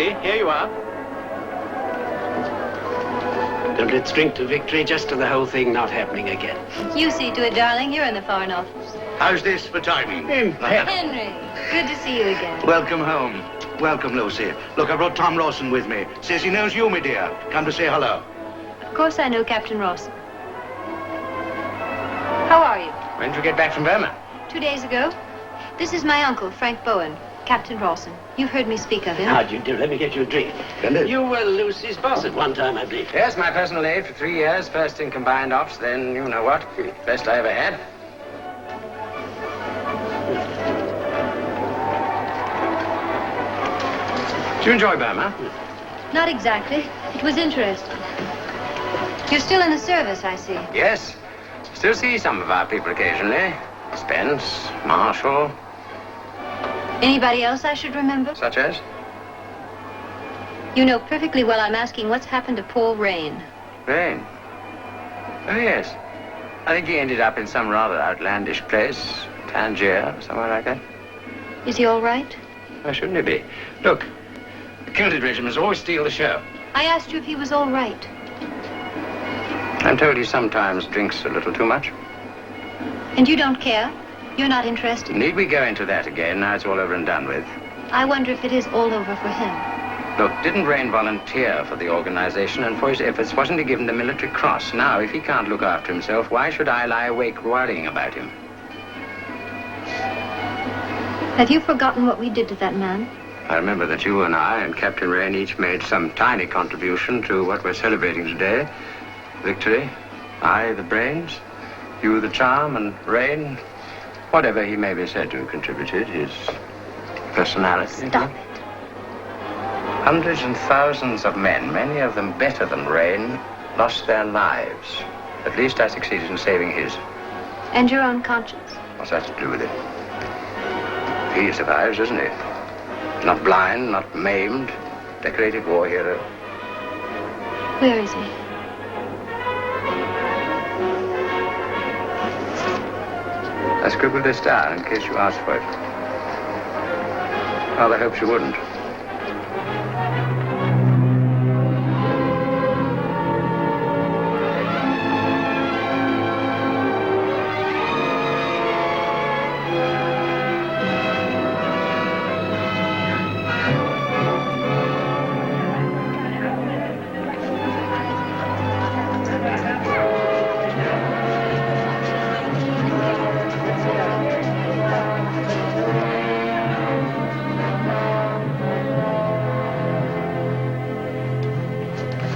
Lucy, here you are. And let's drink to victory, just to the whole thing not happening again. You see to it, darling. You're in the Foreign Office. How's this for timing? Henry, good to see you again. Welcome home. Welcome, Lucy. Look, I brought Tom Rawson with me. Says he knows you, my dear. Come to say hello. Of course I know Captain Rawson. How are you? When did you get back from Burma? 2 days ago. This is my uncle, Frank Bowen, Captain Rawson. You've heard me speak of him. How do you do? Let me get you a drink. You were Lucy's boss at one time, I believe. Yes, my personal aide for 3 years. First in combined ops, then you know what. Best I ever had. Did you enjoy Burma? Not exactly. It was interesting. You're still in the service, I see. Yes. Still see some of our people occasionally. Spence, Marshall. Anybody else I should remember? Such as? You know perfectly well I'm asking what's happened to Paul Rain. Rain? Oh, yes. I think he ended up in some rather outlandish place. Tangier, somewhere like that. Is he all right? Why shouldn't he be? Look, the Kilted regiments always steal the show. I asked you if he was all right. I'm told he sometimes drinks a little too much. And you don't care? You're not interested? Need we go into that again? Now it's all over and done with. I wonder if it is all over for him. Look, didn't Rain volunteer for the organization, and for his efforts wasn't he given the military cross? Now, if he can't look after himself, why should I lie awake worrying about him? Have you forgotten what we did to that man? I remember that you and I and Captain Rain each made some tiny contribution to what we're celebrating today. Victory. I, the brains. You, the charm, and Rain, whatever he may be said to have contributed, his personality. Stop it. Hundreds and thousands of men, many of them better than Rain, lost their lives. At least I succeeded in saving his. And your own conscience? What's that to do with it? He survives, doesn't he? Not blind, not maimed, decorated war hero. Where is he? I scribbled this down in case you asked for it. Father hopes you wouldn't.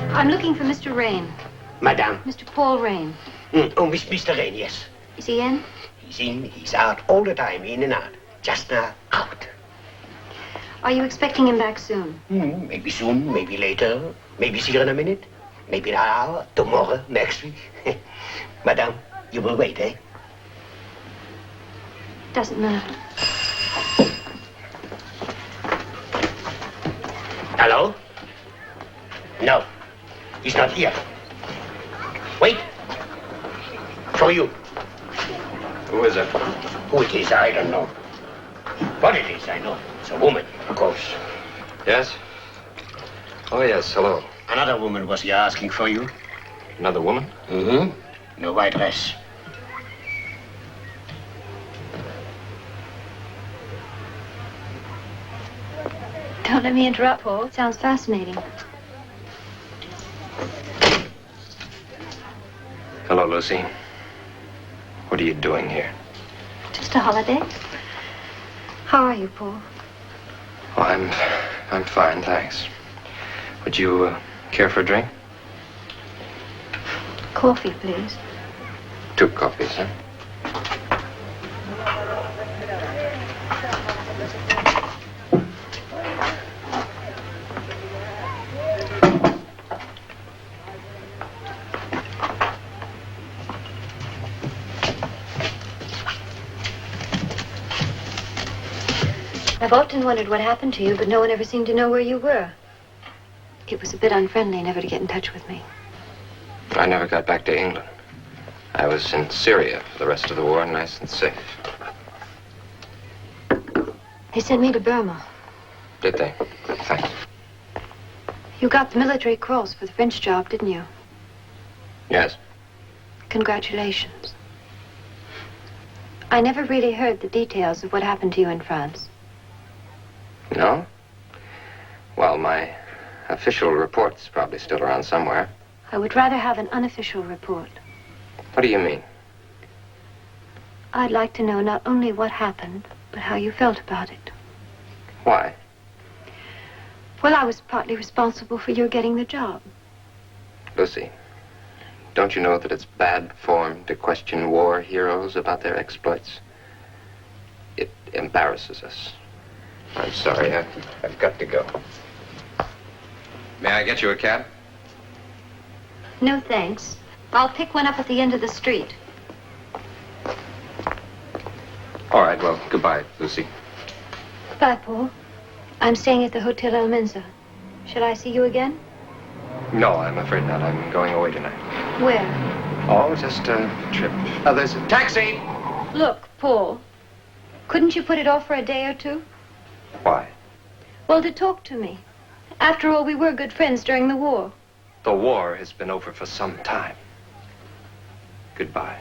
I'm looking for Mr. Rain. Madame. Mr. Paul Rain. Oh, Mr. Rain, yes. Is he in? He's in, he's out all the time, in and out. Just now, out. Are you expecting him back soon? Maybe soon, maybe later, maybe here in a minute, maybe in an hour, tomorrow, next week. Madame, you will wait, eh? Doesn't matter. Hello? No, he's not here. Wait. For you. Who is it? Who it is, I don't know. What it is, I know. It's a woman, of course. Yes? Oh, yes, hello. Another woman was here asking for you. Another woman? Mm-hmm. No white dress. Don't let me interrupt, Paul. It sounds fascinating. Hello, Lucy. What are you doing here? Just a holiday. How are you, Paul? Oh, I'm fine, thanks. Would you care for a drink? Coffee, please. 2 coffees, huh? I've often wondered what happened to you, but no one ever seemed to know where you were. It was a bit unfriendly never to get in touch with me. I never got back to England. I was in Syria for the rest of the war, nice and safe. They sent me to Burma. Did they? Thanks. You got the military cross for the French job, didn't you? Yes. Congratulations. I never really heard the details of what happened to you in France. No? Well, my official report's probably still around somewhere. I would rather have an unofficial report. What do you mean? I'd like to know not only what happened, but how you felt about it. Why? Well, I was partly responsible for your getting the job. Lucy, don't you know that it's bad form to question war heroes about their exploits? It embarrasses us. I'm sorry, I've got to go. May I get you a cab? No, thanks. I'll pick one up at the end of the street. All right, well, goodbye, Lucy. Goodbye, Paul. I'm staying at the Hotel Almenza. Shall I see you again? No, I'm afraid not. I'm going away tonight. Where? Oh, just a trip. Oh, there's a taxi! Look, Paul. Couldn't you put it off for a day or two? Why? Well, to talk to me. After all, we were good friends during the war. The war has been over for some time. Goodbye.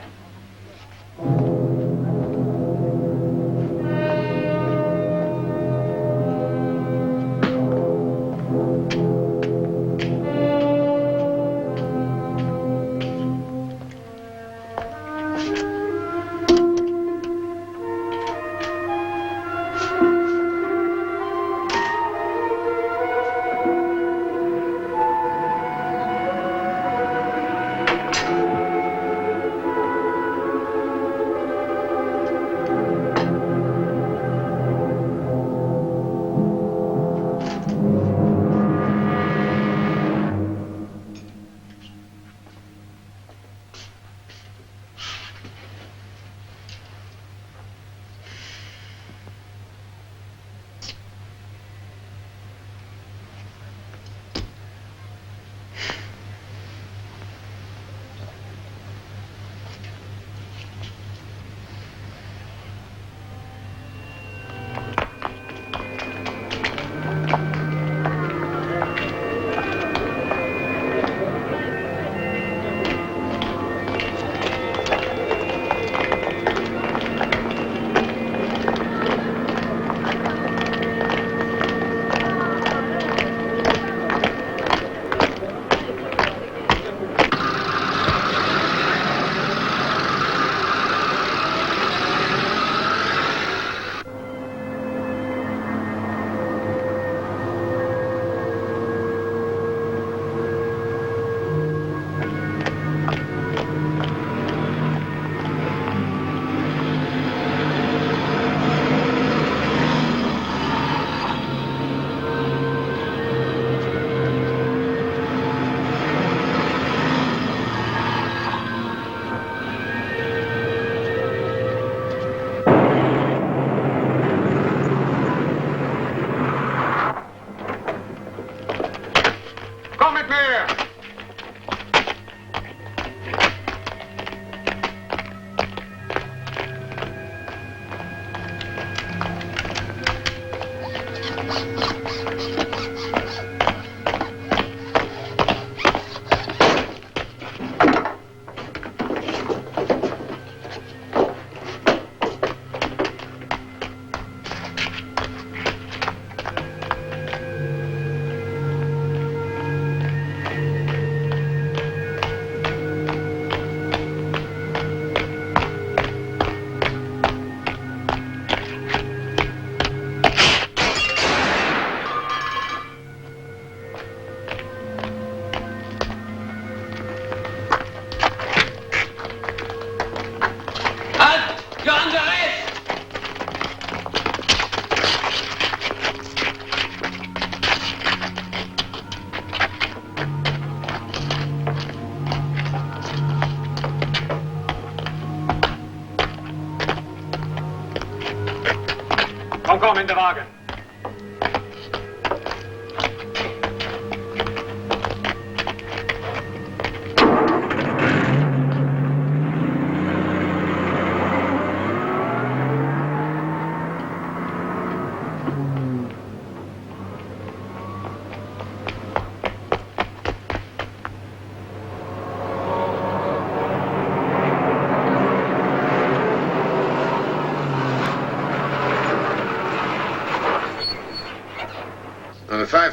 Komm in den Wagen.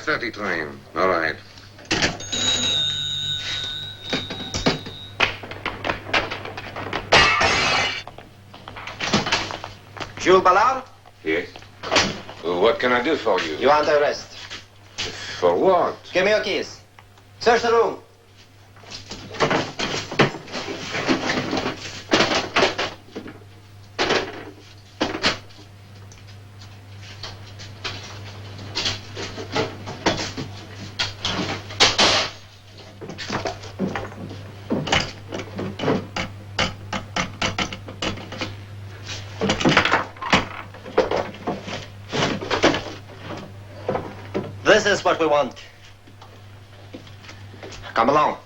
5:30 train. All right. Jules Ballard, Yes? What can I do for you? you're under arrest. For what? Give me your keys. Search the room. This is what we want. Come along.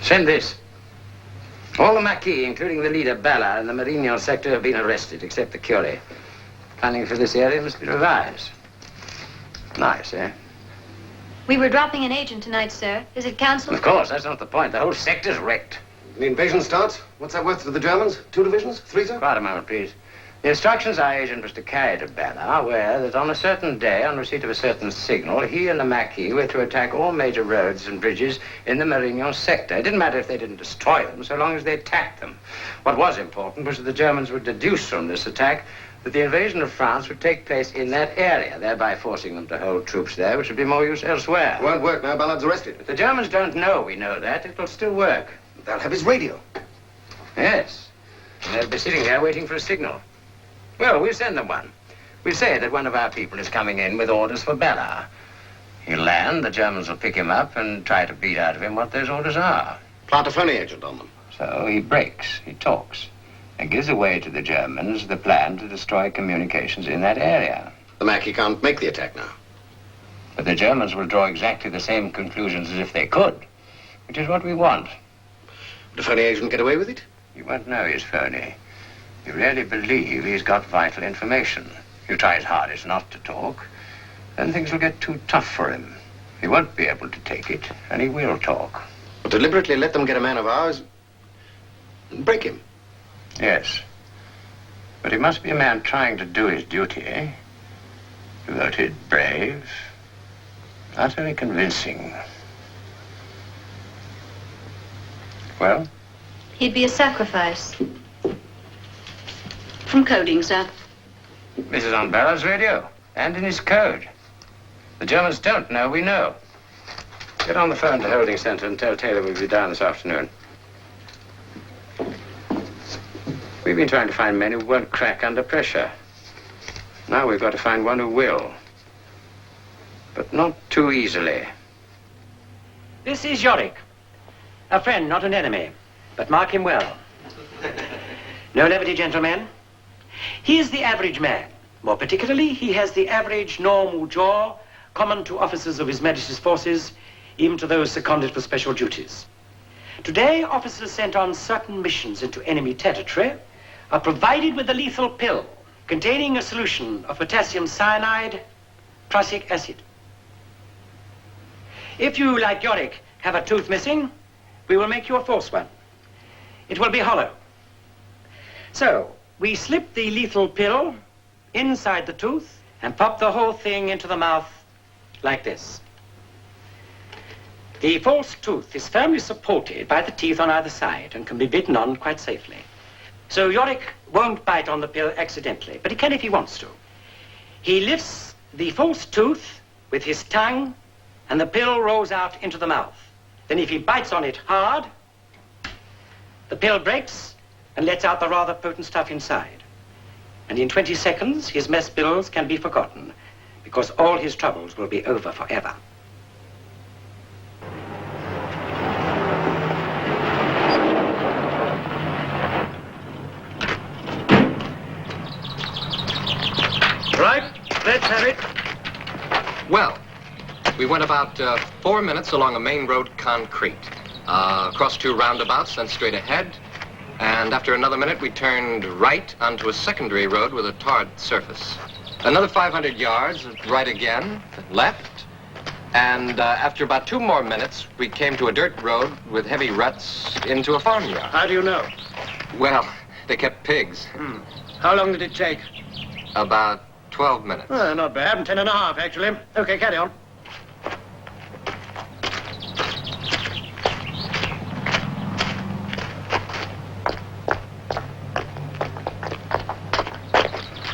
Send this. All the Maquis, including the leader Ballard and the Marignan sector, have been arrested, except the Curé. Planning for this area must be revised. Nice, eh? We were dropping an agent tonight, sir. Is it cancelled? Of course, that's not the point. The whole sector's wrecked. The invasion starts? What's that worth to the Germans? 2 divisions? 3, sir? Quiet a moment, please. The instructions our agent was to carry to Ballard were that on a certain day, on receipt of a certain signal, he and the Maquis were to attack all major roads and bridges in the Marignan sector. It didn't matter if they didn't destroy them, so long as they attacked them. What was important was that the Germans would deduce from this attack that the invasion of France would take place in that area, thereby forcing them to hold troops there, which would be more use elsewhere. It won't work now. Ballard's arrested. If the Germans don't know we know that, it'll still work. They'll have his radio. Yes. And they'll be sitting there waiting for a signal. Well, we'll send them one. We'll say that one of our people is coming in with orders for Ballard. He'll land, the Germans will pick him up and try to beat out of him what those orders are. Plant a phony agent on them. So he breaks, he talks, and gives away to the Germans the plan to destroy communications in that area. The Maquis can't make the attack now. But the Germans will draw exactly the same conclusions as if they could, which is what we want. Would a phony agent get away with it? You won't know he's phony. You really believe he's got vital information. You try his hardest not to talk, then things will get too tough for him. He won't be able to take it, and he will talk. But deliberately let them get a man of ours and break him. Yes. But he must be a man trying to do his duty. Devoted, brave, utterly convincing. Well? He'd be a sacrifice. From coding, sir. This is on Ballard's radio, and in his code. The Germans don't know we know. Get on the phone to Holding Center and tell Taylor we'll be down this afternoon. We've been trying to find men who won't crack under pressure. Now we've got to find one who will. But not too easily. This is Yorick. A friend, not an enemy. But mark him well. No levity, gentlemen. He is the average man. More particularly, he has the average normal jaw common to officers of His Majesty's forces, even to those seconded for special duties. Today, officers sent on certain missions into enemy territory are provided with a lethal pill containing a solution of potassium cyanide, prussic acid. If you, like Yorick, have a tooth missing, we will make you a false one. It will be hollow. So, we slip the lethal pill inside the tooth and pop the whole thing into the mouth like this. The false tooth is firmly supported by the teeth on either side and can be bitten on quite safely. So Yorick won't bite on the pill accidentally, but he can if he wants to. He lifts the false tooth with his tongue and the pill rolls out into the mouth. Then if he bites on it hard, the pill breaks and lets out the rather potent stuff inside. And in 20 seconds, his mess bills can be forgotten because all his troubles will be over forever. Right, let's have it. Well, we went about 4 minutes along a main road concrete, across 2 roundabouts, then straight ahead. And after another minute, we turned right onto a secondary road with a tarred surface. Another 500 yards, right again, left. And after about 2 more minutes, we came to a dirt road with heavy ruts into a farmyard. How do you know? Well, they kept pigs. How long did it take? About 12 minutes. Not bad. 10 and a half, actually. Okay, carry on.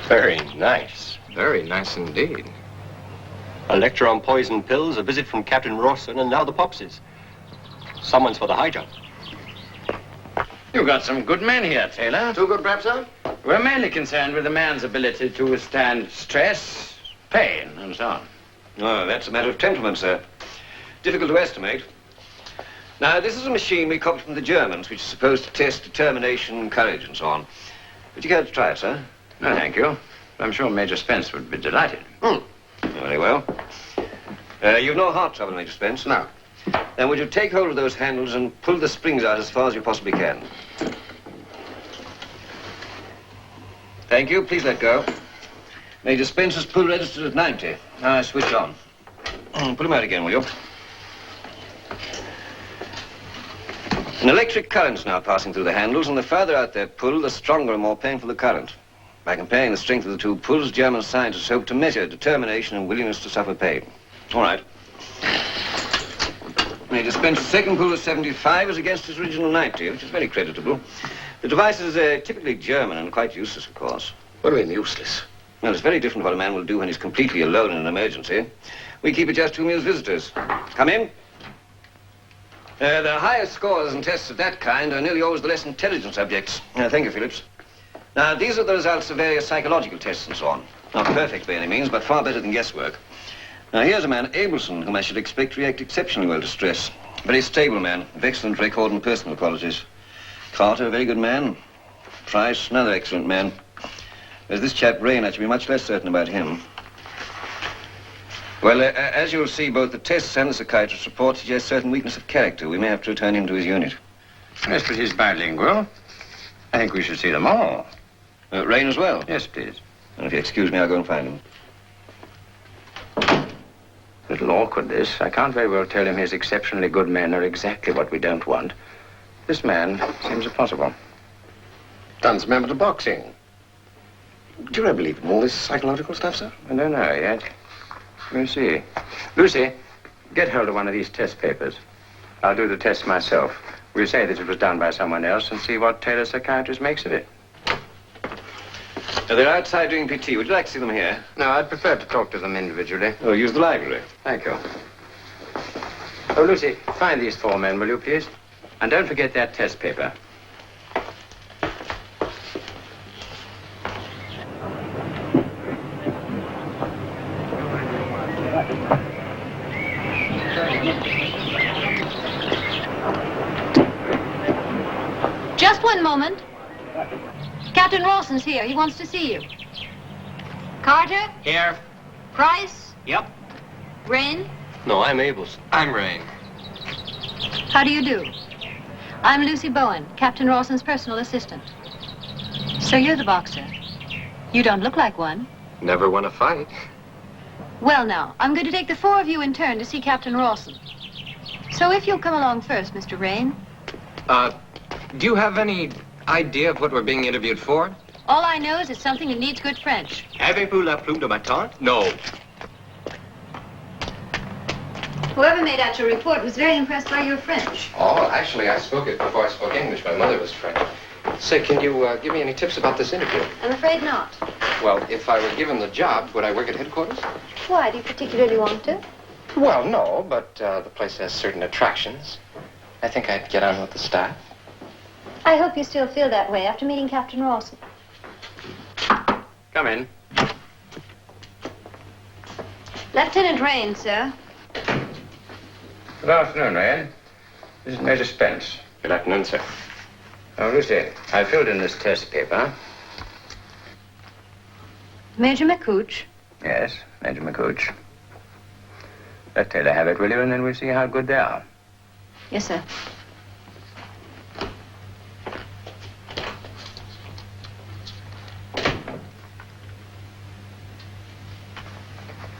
Very nice. Very nice indeed. A lecture on poison pills, a visit from Captain Rawson, and now the Popsies. Someone's for the high jump. You've got some good men here, Taylor. Too good, perhaps, sir? We're mainly concerned with a man's ability to withstand stress, pain, and so on. Oh, that's a matter of temperament, sir. Difficult to estimate. Now, this is a machine we copied from the Germans, which is supposed to test determination, courage, and so on. Would you care to try it, sir? No, thank you. I'm sure Major Spence would be delighted. Very well. You've no heart trouble, Major Spence? No. Then would you take hold of those handles and pull the springs out as far as you possibly can? Thank you. Please let go. Major Spence's pull registered at 90. Now I switch on. Pull him out again, will you? An electric current's now passing through the handles, and the further out they pull, the stronger and more painful the current. By comparing the strength of the 2 pulls, German scientists hope to measure determination and willingness to suffer pain. All right. Major Spence's second pull of 75 is against his original 90, which is very creditable. The device is typically German and quite useless, of course. What do you mean, useless? Well, it's very different what a man will do when he's completely alone in an emergency. We keep it just to amuse visitors. Come in. The highest scores in tests of that kind are nearly always the less intelligent subjects. Thank you, Phillips. Now, these are the results of various psychological tests and so on. Not perfect by any means, but far better than guesswork. Now, here's a man, Abelson, whom I should expect to react exceptionally well to stress. Very stable man, of excellent record and personal qualities. Carter, a very good man. Price, another excellent man. There's this chap, Rain, I should be much less certain about him. Well, as you'll see, both the tests and the psychiatrist's report suggest certain weakness of character. We may have to return him to his unit. Yes, but he's bilingual. I think we should see them all. Rain as well? Yes, please. And if you excuse me, I'll go and find him. Little awkward, this. I can't very well tell him his exceptionally good men are exactly what we don't want. This man seems impossible. Dunn's a member of boxing. Do you really believe in all this psychological stuff, sir? I don't know yet. We'll see. Lucy, get hold of one of these test papers. I'll do the test myself. We'll say that it was done by someone else and see what Taylor's psychiatrist makes of it. They're outside doing PT. Would you like to see them here? No, I'd prefer to talk to them individually. Oh, use the library. Thank you. Oh, Lucy, find these 4 men, will you, please? And don't forget that test paper. Just one moment. Captain Rawson's here. He wants to see you. Carter? Here. Price? Yep. Rain? No, I'm Abelson. I'm Rain. How do you do? I'm Lucy Bowen, Captain Rawson's personal assistant. So you're the boxer. You don't look like one. Never won a fight. Well, now, I'm going to take the 4 of you in turn to see Captain Rawson. So if you'll come along first, Mr. Rain. Do you have any idea of what we're being interviewed for? All I know is it's something that needs good French. Avez-vous la plume de ma tante? No. Whoever made out your report was very impressed by your French. Oh, actually, I spoke it before I spoke English. My mother was French. Say, can you give me any tips about this interview? I'm afraid not. Well, if I were given the job, would I work at headquarters? Why? Do you particularly want to? Well, no, but the place has certain attractions. I think I'd get on with the staff. I hope you still feel that way after meeting Captain Rawson. Come in. Lieutenant Rain, sir. Good afternoon, Rain. This is Major Spence. Good afternoon, sir. Oh, Lucy, I filled in this test paper. Major McCooch. Yes, Major McCooch. Let Taylor have it, will you? And then we'll see how good they are. Yes, sir.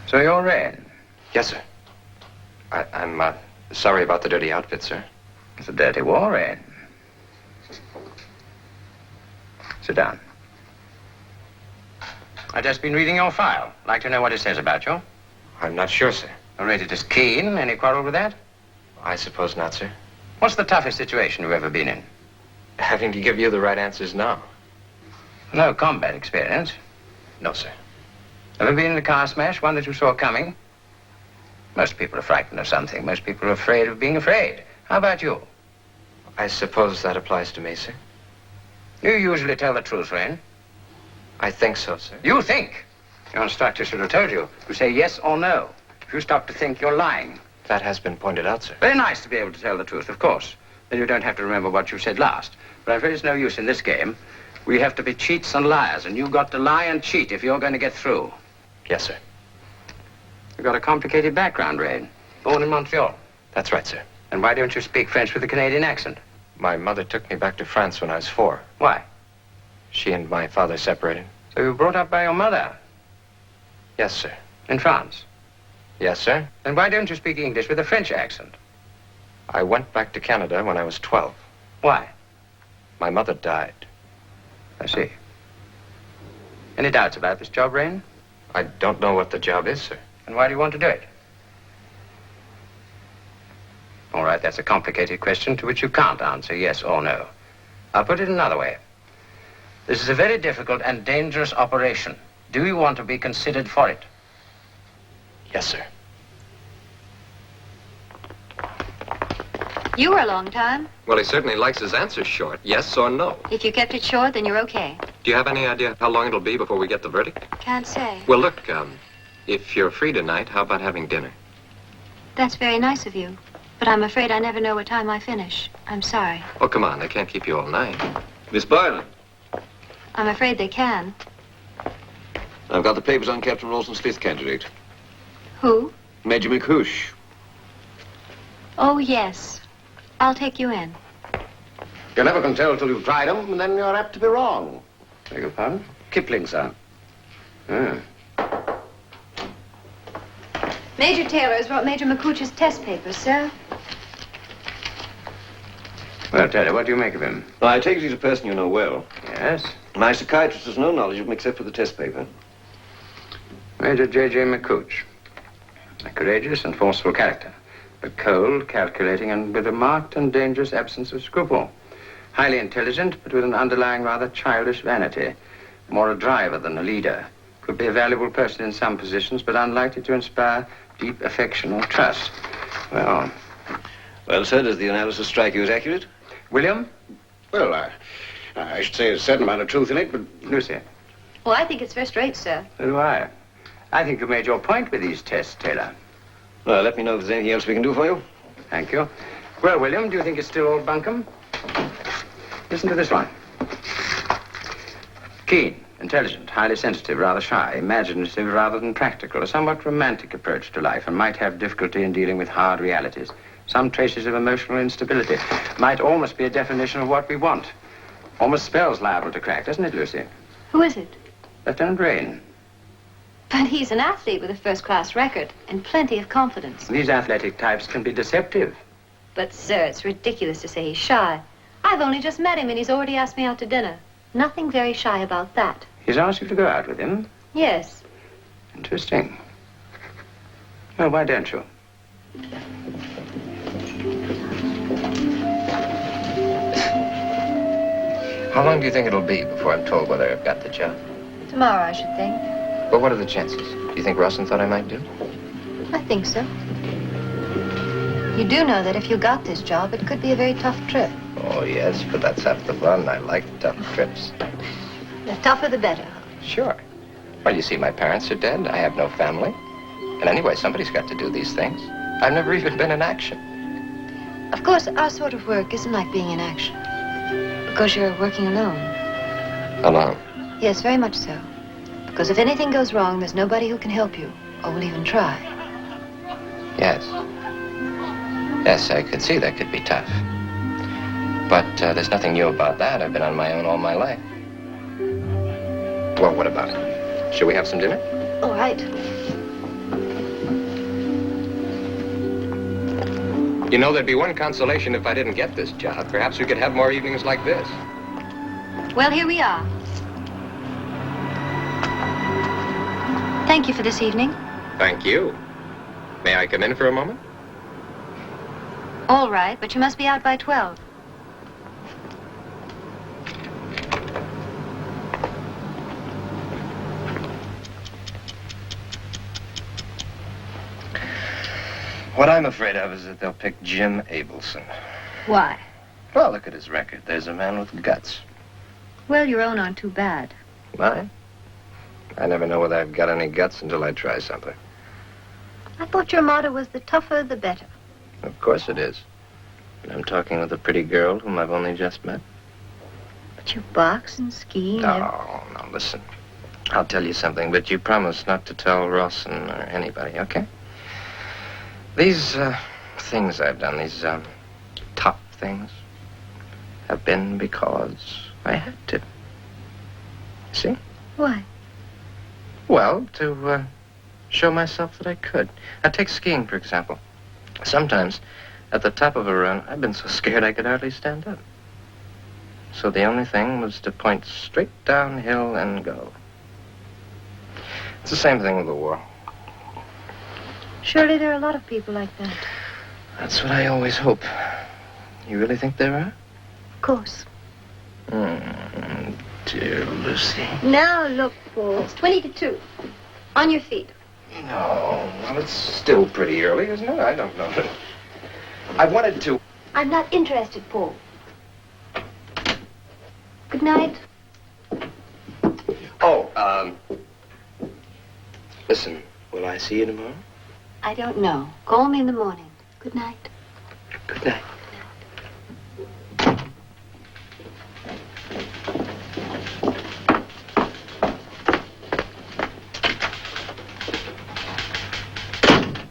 So you're Rain? Yes, sir. I'm sorry about the dirty outfit, sir. It's a dirty war, Rain. Sit down. I've just been reading your file. Like to know what it says about you. I'm not sure, sir. I rate it as keen. Any quarrel with that? I suppose not, sir. What's the toughest situation you've ever been in? Having to give you the right answers now. No combat experience. No, sir. Ever been in a car smash, one that you saw coming? Most people are frightened of something. Most people are afraid of being afraid. How about you? I suppose that applies to me, sir. You usually tell the truth, Rain. I think so, sir. You think? Your instructor should have told you. You say yes or no. If you stop to think, you're lying. That has been pointed out, sir. Very nice to be able to tell the truth, of course. Then you don't have to remember what you said last. But I'm afraid it's no use in this game. We have to be cheats and liars, and you've got to lie and cheat if you're going to get through. Yes, sir. You've got a complicated background, Rain. Born in Montreal. That's right, sir. And why don't you speak French with a Canadian accent? My mother took me back to France when I was 4. Why? She and my father separated. So you were brought up by your mother? Yes, sir. In France? Yes, sir. Then why don't you speak English with a French accent? I went back to Canada when I was 12. Why? My mother died. I see. Any doubts about this job, Rain? I don't know what the job is, sir. And why do you want to do it? All right, that's a complicated question to which you can't answer yes or no. I'll put it another way. This is a very difficult and dangerous operation. Do you want to be considered for it? Yes, sir. You were a long time. Well, he certainly likes his answers short. Yes or no. If you kept it short, then you're okay. Do you have any idea how long it'll be before we get the verdict? Can't say. Well, look, if you're free tonight, how about having dinner? That's very nice of you. But I'm afraid I never know what time I finish. I'm sorry. Oh, come on. They can't keep you all night. Miss Boylan. I'm afraid they can. I've got the papers on Captain Rawson's 5th candidate. Who? Major McCooch. Oh, yes. I'll take you in. You never can tell till you've tried them, and then you're apt to be wrong. Beg your pardon? Kipling, sir. Ah. Major Taylor has brought Major McCooch's test papers, sir. Well, Taylor, what do you make of him? Well, I take it he's a person you know well. Yes. My psychiatrist has no knowledge of him except for the test paper. Major J.J. McCooch. A courageous and forceful character, but cold, calculating, and with a marked and dangerous absence of scruple. Highly intelligent, but with an underlying rather childish vanity. More a driver than a leader. Could be a valuable person in some positions, but unlikely to inspire deep affection or trust. Well... Well, sir, does the analysis strike you as accurate? William? Well, I should say there's a certain amount of truth in it, but... Lucy? Well, I think it's first rate, sir. So do I. I think you made your point with these tests, Taylor. Well, let me know if there's anything else we can do for you. Thank you. Well, William, do you think it's still all bunkum? Listen to this one. Keen, intelligent, highly sensitive, rather shy, imaginative rather than practical, a somewhat romantic approach to life, and might have difficulty in dealing with hard realities. Some traces of emotional instability. Might almost be a definition of what we want. Almost spells liable to crack, doesn't it, Lucy? Who is it? Lieutenant Rain. But he's an athlete with a first-class record and plenty of confidence. These athletic types can be deceptive. But, sir, it's ridiculous to say he's shy. I've only just met him and he's already asked me out to dinner. Nothing very shy about that. He's asked you to go out with him? Yes. Interesting. Well, why don't you? How long do you think it'll be before I'm told whether I've got the job? Tomorrow, I should think. But what are the chances? Do you think Rawson thought I might do? I think so. You do know that if you got this job, it could be a very tough trip. Oh, yes, but that's half the fun. I like tough trips. The tougher, the better. Sure. Well, you see, my parents are dead. I have no family. And anyway, somebody's got to do these things. I've never even been in action. Of course, our sort of work isn't like being in action. Because you're working alone. Alone? Yes, very much so. Because if anything goes wrong, there's nobody who can help you, or will even try. Yes. Yes, I could see that could be tough. But there's nothing new about that. I've been on my own all my life. Well, what about it? Shall we have some dinner? All right. You know, there'd be one consolation if I didn't get this job. Perhaps we could have more evenings like this. Well, here we are. Thank you for this evening. Thank you. May I come in for a moment? All right, but you must be out by 12. What I'm afraid of is that they'll pick Jim Abelson. Why? Well, look at his record. There's a man with guts. Well, your own aren't too bad. Mine? I never know whether I've got any guts until I try something. I thought your motto was the tougher, the better. Of course it is. But I'm talking with a pretty girl whom I've only just met. But you box and ski and No, listen. I'll tell you something, but you promise not to tell Rawson or anybody, okay? These things I've done, these top things, have been because I had to. See? Why? Well, to show myself that I could. Now, take skiing, for example. Sometimes, at the top of a run, I've been so scared I could hardly stand up. So the only thing was to point straight downhill and go. It's the same thing with the war. Surely there are a lot of people like that. That's what I always hope. You really think there are? Of course. Dear Lucy. Now look, Paul. It's 20 to 2. On your feet. No, well, it's still pretty early, isn't it? I don't know. I wanted to. I'm not interested, Paul. Good night. Oh, listen, will I see you tomorrow? I don't know. Call me in the morning. Good night. Good night.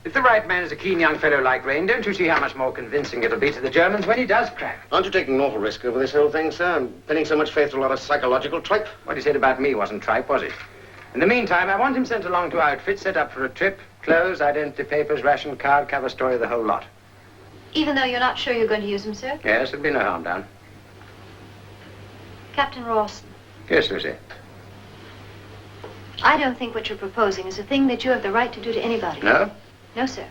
If the right man is a keen young fellow like Rain, don't you see how much more convincing it'll be to the Germans when he does crack? Aren't you taking an awful risk over this whole thing, sir? And pinning so much faith to a lot of psychological tripe? What he said about me wasn't tripe, was it? In the meantime, I want him sent along to outfit, set up for a trip, clothes, identity papers, ration card, cover story, the whole lot. Even though you're not sure you're going to use them, sir? Yes, there'll be no harm done. Captain Rawson, Yes, Lucy. I don't think what you're proposing is a thing that you have the right to do to anybody. No? No, sir.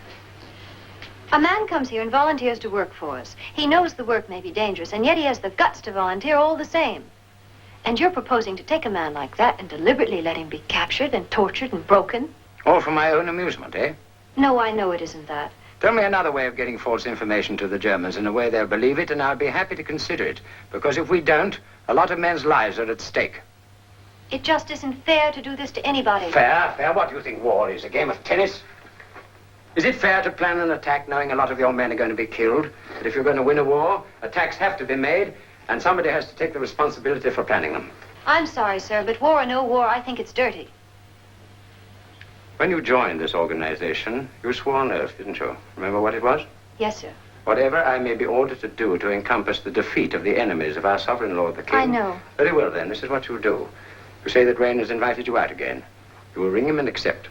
A man comes here and volunteers to work for us. He knows the work may be dangerous, and yet he has the guts to volunteer all the same. And you're proposing to take a man like that and deliberately let him be captured and tortured and broken? All for my own amusement, eh? No, I know it isn't that. Tell me another way of getting false information to the Germans in a way they'll believe it, and I'll be happy to consider it. Because if we don't, a lot of men's lives are at stake. It just isn't fair to do this to anybody. Fair? Fair? What do you think war is? A game of tennis? Is it fair to plan an attack knowing a lot of your men are going to be killed? That if you're going to win a war, attacks have to be made, and somebody has to take the responsibility for planning them. I'm sorry, sir, but war or no war, I think it's dirty. When you joined this organization, you swore on oath, didn't you? Remember what it was? Yes, sir. Whatever I may be ordered to do to encompass the defeat of the enemies of our sovereign lord the king. I know. Very well, then. This is what you'll do. You say that Rain has invited you out again. You will ring him and accept.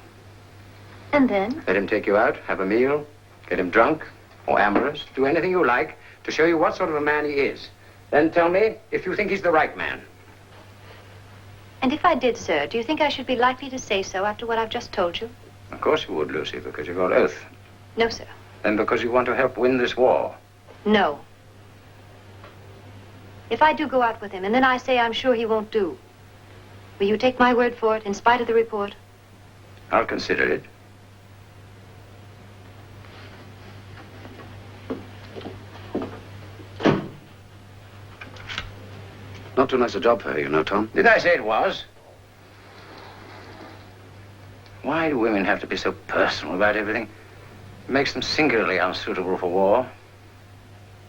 And then? Let him take you out, have a meal, get him drunk or amorous, do anything you like to show you what sort of a man he is. Then tell me if you think he's the right man. And if I did, sir, do you think I should be likely to say so after what I've just told you? Of course you would, Lucy, because you've got oath. No, sir. Then because you want to help win this war. No. If I do go out with him, and then I say I'm sure he won't do, will you take my word for it, in spite of the report? I'll consider it. Not too nice a job for her, you know, Tom. Did I say it was? Why do women have to be so personal about everything? It makes them singularly unsuitable for war.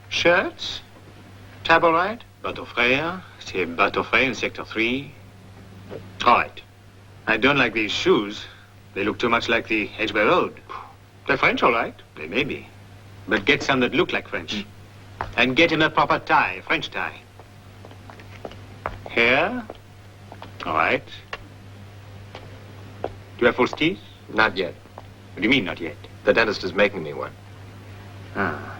Shirts? Table right? Bateau frère. C'est bateau frère in Sector 3. All right. I don't like these shoes. They look too much like the Edgware Road. They're French, all right. They may be. But get some that look like French. And get him a proper tie, French tie. Hair? All right. Do you have false teeth? Not yet. What do you mean, not yet? The dentist is making me one. Ah.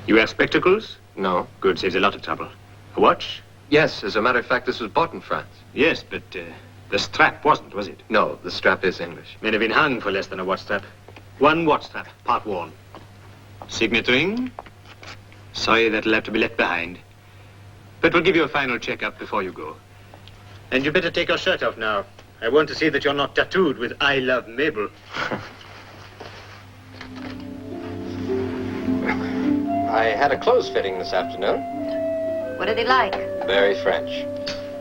You wear spectacles? No. Good, saves a lot of trouble. A watch? Yes, as a matter of fact, this was bought in France. Yes, but the strap wasn't, was it? No, the strap is English. Men have been hung for less than a watch strap. One watch strap, part worn. Signet ring? Sorry, that'll have to be left behind. But we'll give you a final checkup before you go. And you better take your shirt off now. I want to see that you're not tattooed with I love Mabel. I had a clothes fitting this afternoon. What are they like? Very French.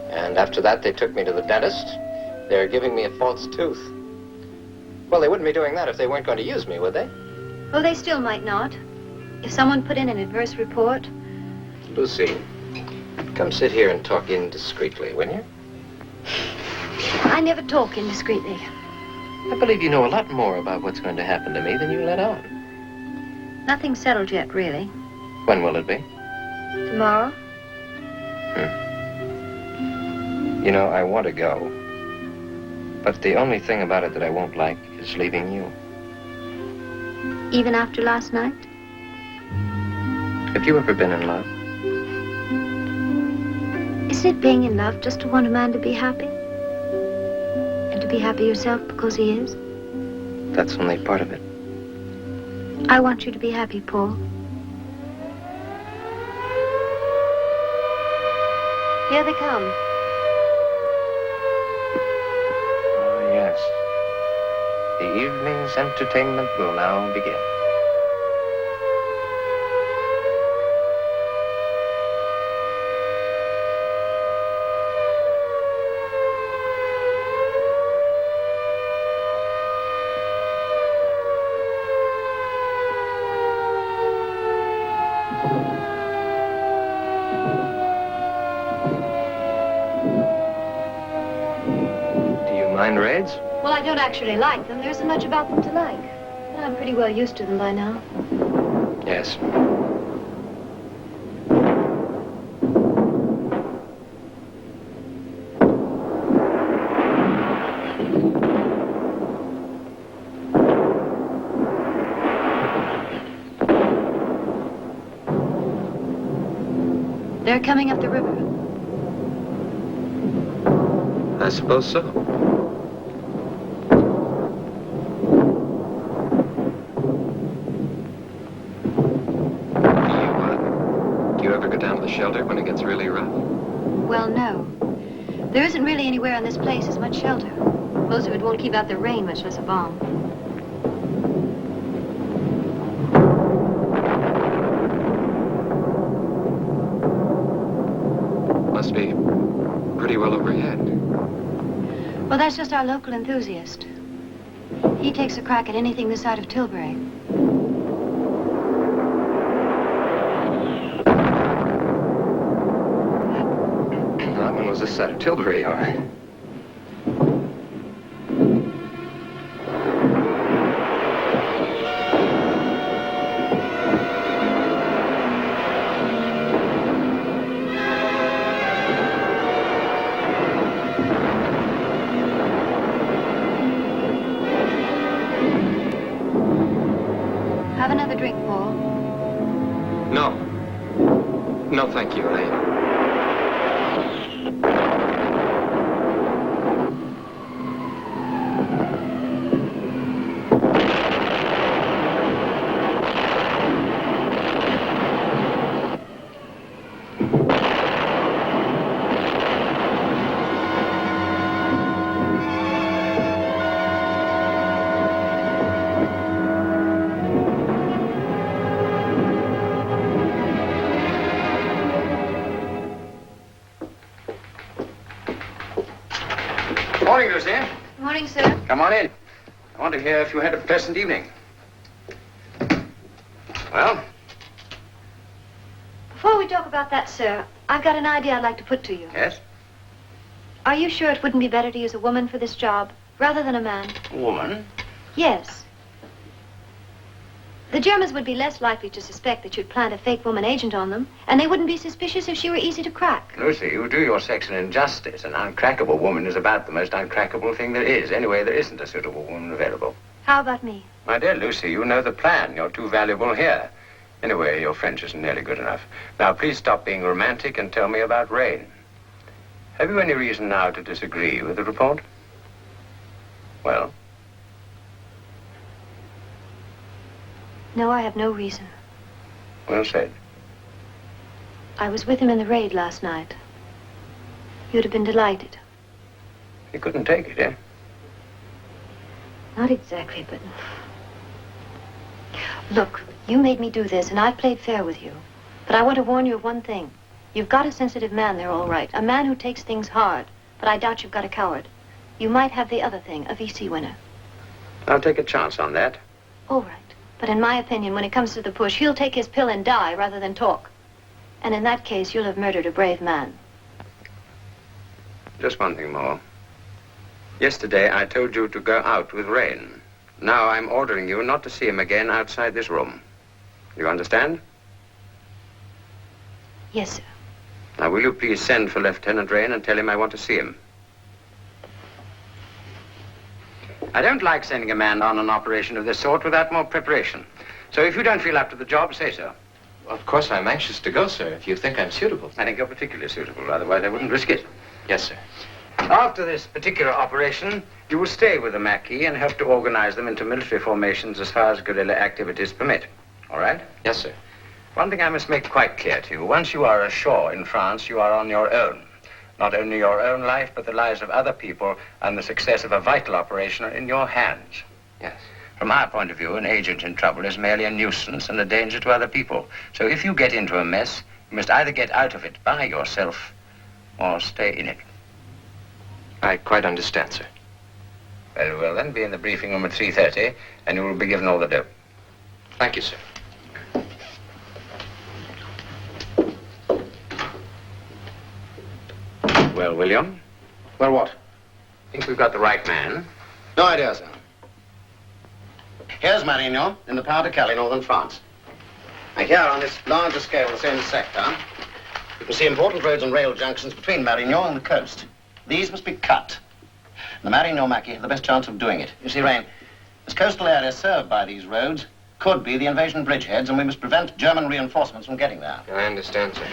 And after that, they took me to the dentist. They're giving me a false tooth. Well, they wouldn't be doing that if they weren't going to use me, would they? Oh, they still might not. If someone put in an adverse report. Lucy, come sit here and talk indiscreetly, will you? I never talk indiscreetly. I believe you know a lot more about what's going to happen to me than you let on. Nothing's settled yet, really. When will it be? Tomorrow? You know, I want to go. But the only thing about it that I won't like is leaving you. Even after last night? Have you ever been in love? Isn't it being in love just to want a man to be happy? And to be happy yourself because he is? That's only part of it. I want you to be happy, Paul. Here they come. Oh, yes. The evening's entertainment will now begin. Mind raids? Well, I don't actually like them. There isn't much about them to like. But I'm pretty well used to them by now. Yes. They're coming up the river. I suppose so. Do you ever go down to the shelter when it gets really rough? Well, no. There isn't really anywhere on this place as much shelter. Most of it won't keep out the rain, much less a bomb. Must be pretty well overhead. Well, that's just our local enthusiast. He takes a crack at anything this side of Tilbury. That one was this side of Tilbury, all right. Have another drink, Paul. No. No, thank you. Lucy. Good morning, sir. Come on in. I want to hear if you had a pleasant evening. Well? Before we talk about that, sir, I've got an idea I'd like to put to you. Yes? Are you sure it wouldn't be better to use a woman for this job rather than a man? A woman? Yes. The Germans would be less likely to suspect that you'd plant a fake woman agent on them, and they wouldn't be suspicious if she were easy to crack. Lucy, you do your sex an injustice. An uncrackable woman is about the most uncrackable thing there is. Anyway, there isn't a suitable woman available. How about me? My dear Lucy, you know the plan. You're too valuable here. Anyway, your French isn't nearly good enough. Now, please stop being romantic and tell me about Rain. Have you any reason now to disagree with the report? Well? No, I have no reason. Well said. I was with him in the raid last night. You'd have been delighted. You couldn't take it, eh? Not exactly, but... Look, you made me do this, and I've played fair with you. But I want to warn you of one thing. You've got a sensitive man there, all right. A man who takes things hard. But I doubt you've got a coward. You might have the other thing, a VC winner. I'll take a chance on that. All right. But in my opinion, when it comes to the push, he'll take his pill and die rather than talk. And in that case, you'll have murdered a brave man. Just one thing more. Yesterday, I told you to go out with Rain. Now I'm ordering you not to see him again outside this room. You understand? Yes, sir. Now, will you please send for Lieutenant Rain and tell him I want to see him? I don't like sending a man on an operation of this sort without more preparation. So if you don't feel up to the job, say so. Of course, I'm anxious to go, sir, if you think I'm suitable. I think you're particularly suitable. Otherwise, I wouldn't risk it. Yes, sir. After this particular operation, you will stay with the Maquis and help to organize them into military formations as far as guerrilla activities permit. All right? Yes, sir. One thing I must make quite clear to you. Once you are ashore in France, you are on your own. Not only your own life, but the lives of other people and the success of a vital operation are in your hands. Yes. From our point of view, an agent in trouble is merely a nuisance and a danger to other people. So if you get into a mess, you must either get out of it by yourself or stay in it. I quite understand, sir. Very well, then. Be in the briefing room at 3:30, and you will be given all the dope. Thank you, sir. Well, William? Well, what? Think we've got the right man? No idea, sir. Here's Marignan in the Pas-de-Calais, northern France. Now, here on this larger scale, the same sector, you can see important roads and rail junctions between Marignan and the coast. These must be cut. The Marignan Maquis have the best chance of doing it. You see, Rain, this coastal area served by these roads could be the invasion bridgeheads, and we must prevent German reinforcements from getting there. I understand, sir.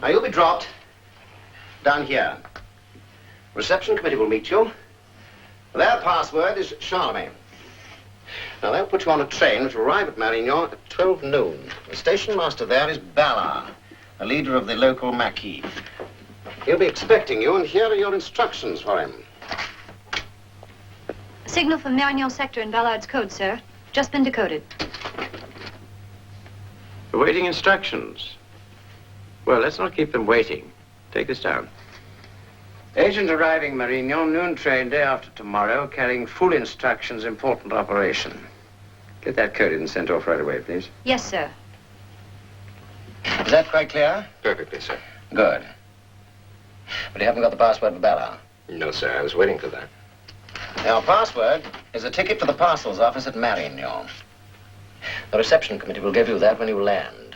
Now, you'll be dropped down here. Reception committee will meet you. Their password is Charlemagne. Now, they'll put you on a train which will arrive at Marignan at 12 noon. The station master there is Ballard, the leader of the local Maquis. He'll be expecting you, and here are your instructions for him. Signal from Marignan sector in Ballard's code, sir. Just been decoded. Awaiting instructions. Well, let's not keep them waiting. Take this down. Agent arriving Marignan, noon train day after tomorrow, carrying full instructions, important operation. Get that coded and sent off right away, please. Yes, sir. Is that quite clear? Perfectly, sir. Good. But you haven't got the password for Ballard? No, sir. I was waiting for that. Your password is a ticket to the parcels office at Marignan. The reception committee will give you that when you land.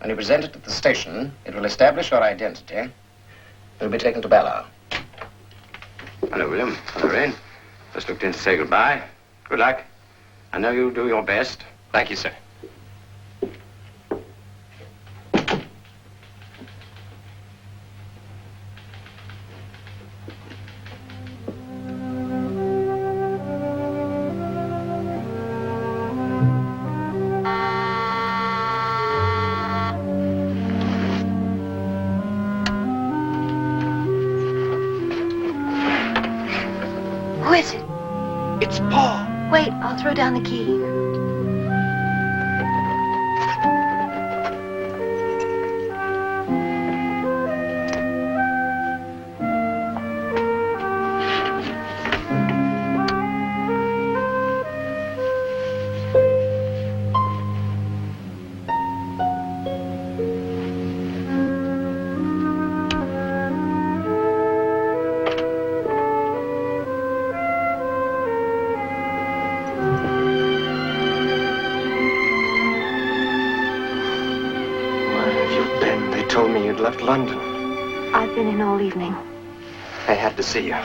When you present it at the station, it will establish your identity. You'll be taken to Ballard. Hello, William. Hello, Rain. Just looked in to say goodbye. Good luck. I know you'll do your best. Thank you, sir. Who is it? It's Paul. Wait, I'll throw down the key. told me you'd left London. I've been in all evening. I had to see you.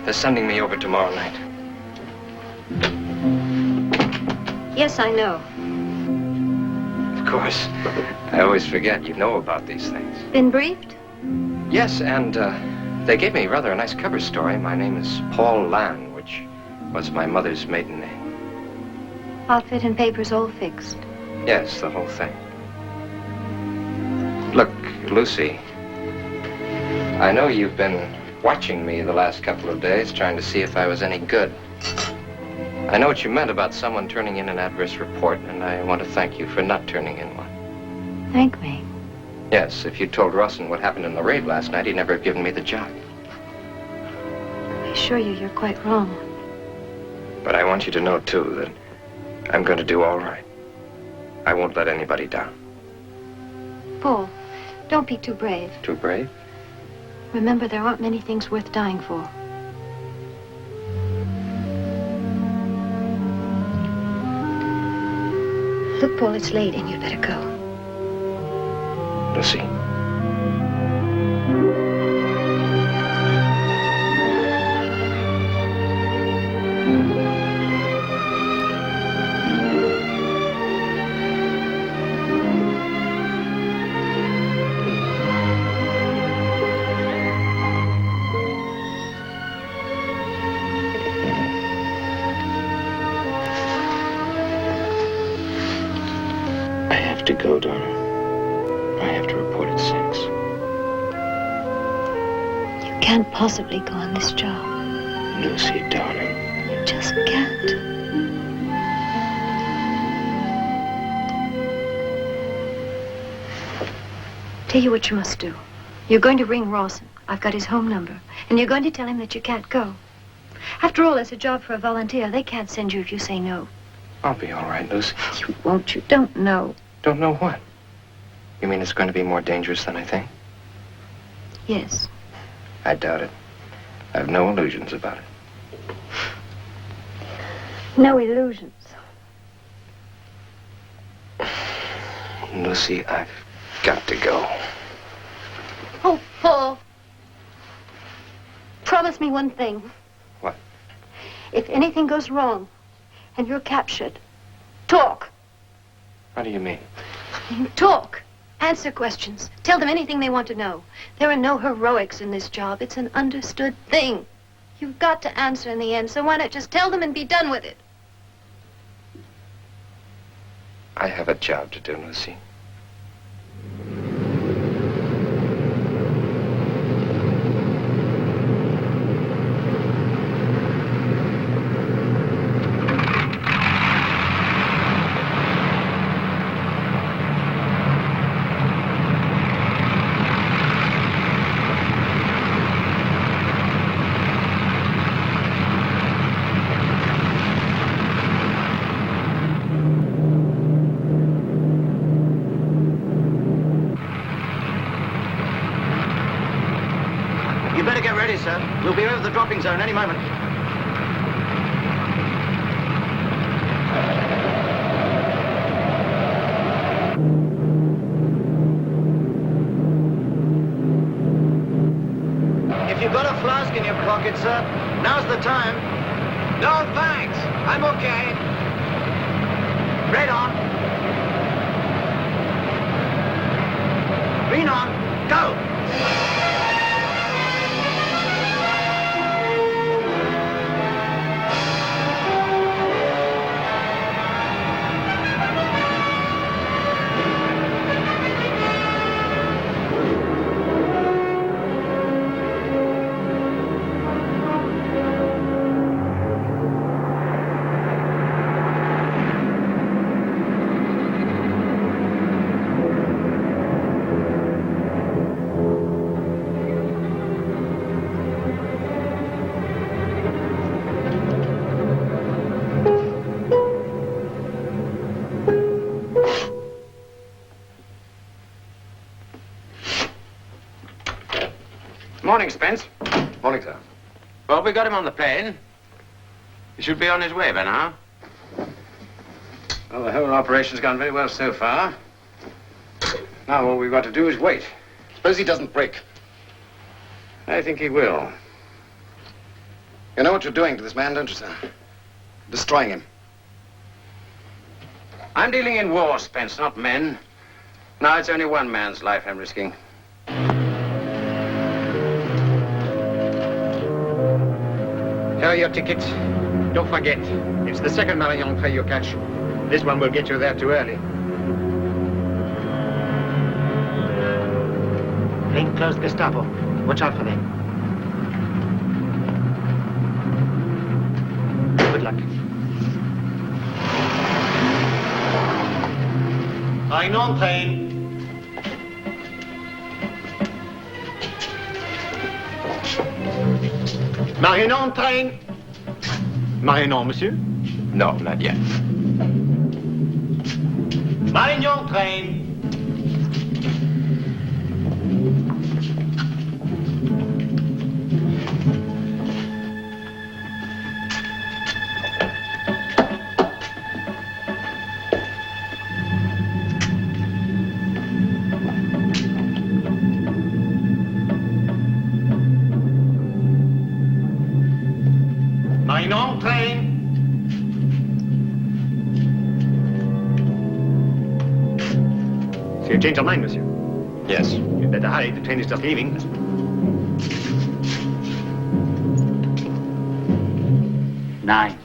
They're sending me over tomorrow night. Yes, I know. Of course. I always forget you know about these things. Been briefed? Yes, and they gave me rather a nice cover story. My name is Paul Lan, which was my mother's maiden name. Outfit and papers all fixed. Yes, the whole thing. Look, Lucy, I know you've been watching me the last couple of days, trying to see if I was any good. I know what you meant about someone turning in an adverse report, and I want to thank you for not turning in one. Thank me. Yes, if you told Rawson what happened in the raid last night, he'd never have given me the job. I assure you, you're quite wrong. But I want you to know, too, that I'm going to do all right. I won't let anybody down. Paul, don't be too brave. Too brave? Remember, there aren't many things worth dying for. Look, Paul, it's late and you'd better go. Lucy. To go, darling. I have to report at 6. You can't possibly go on this job. Lucy, darling. You just can't. Tell you what you must do. You're going to ring Rawson. I've got his home number. And you're going to tell him that you can't go. After all, it's a job for a volunteer. They can't send you if you say no. I'll be all right, Lucy. You won't. You don't know. Don't know what? You mean it's going to be more dangerous than I think? Yes. I doubt it. I have no illusions about it. No illusions. Lucy, I've got to go. Oh, Paul. Promise me one thing. What? If anything goes wrong and you're captured, talk. What do you mean? Talk. Answer questions. Tell them anything they want to know. There are no heroics in this job. It's an understood thing. You've got to answer in the end, so why not just tell them and be done with it? I have a job to do, Lucy. You better get ready, sir. We'll be over the dropping zone any moment. If you've got a flask in your pocket, sir, now's the time. No, thanks. I'm okay. Red on. Green on. Go! Morning, Spence. Morning, sir. Well, we got him on the plane. He should be on his way by now. Well, the whole operation's gone very well so far. Now all we've got to do is wait. Suppose he doesn't break. I think he will. You know what you're doing to this man, don't you, sir? Destroying him. I'm dealing in war, Spence, not men. Now it's only one man's life I'm risking. Here are your tickets. Don't forget, it's the second Marion train you catch. This one will get you there too early. Plainclothes Gestapo. Watch out for them. Good luck. Marion train. Marion train. Marion, monsieur? No, not yet. Marion train. Marion train. So you changed your mind, monsieur? Yes. You'd better hurry. The train is just leaving. Nine.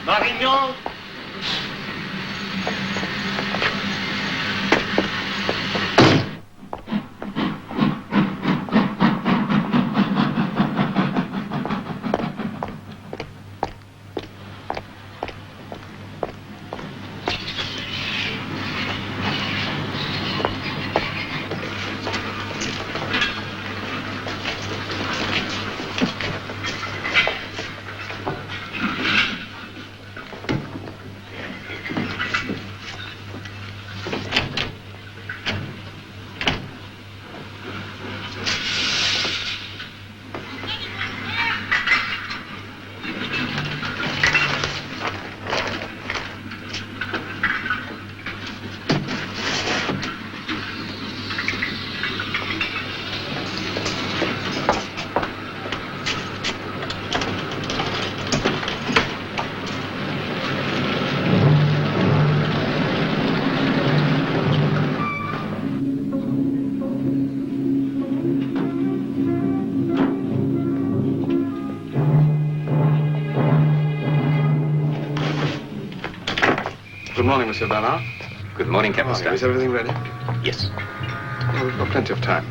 Marignan. Good morning, Monsieur Bernard. Good morning, Captain Stein. Is everything ready? Yes. Well, we've got plenty of time.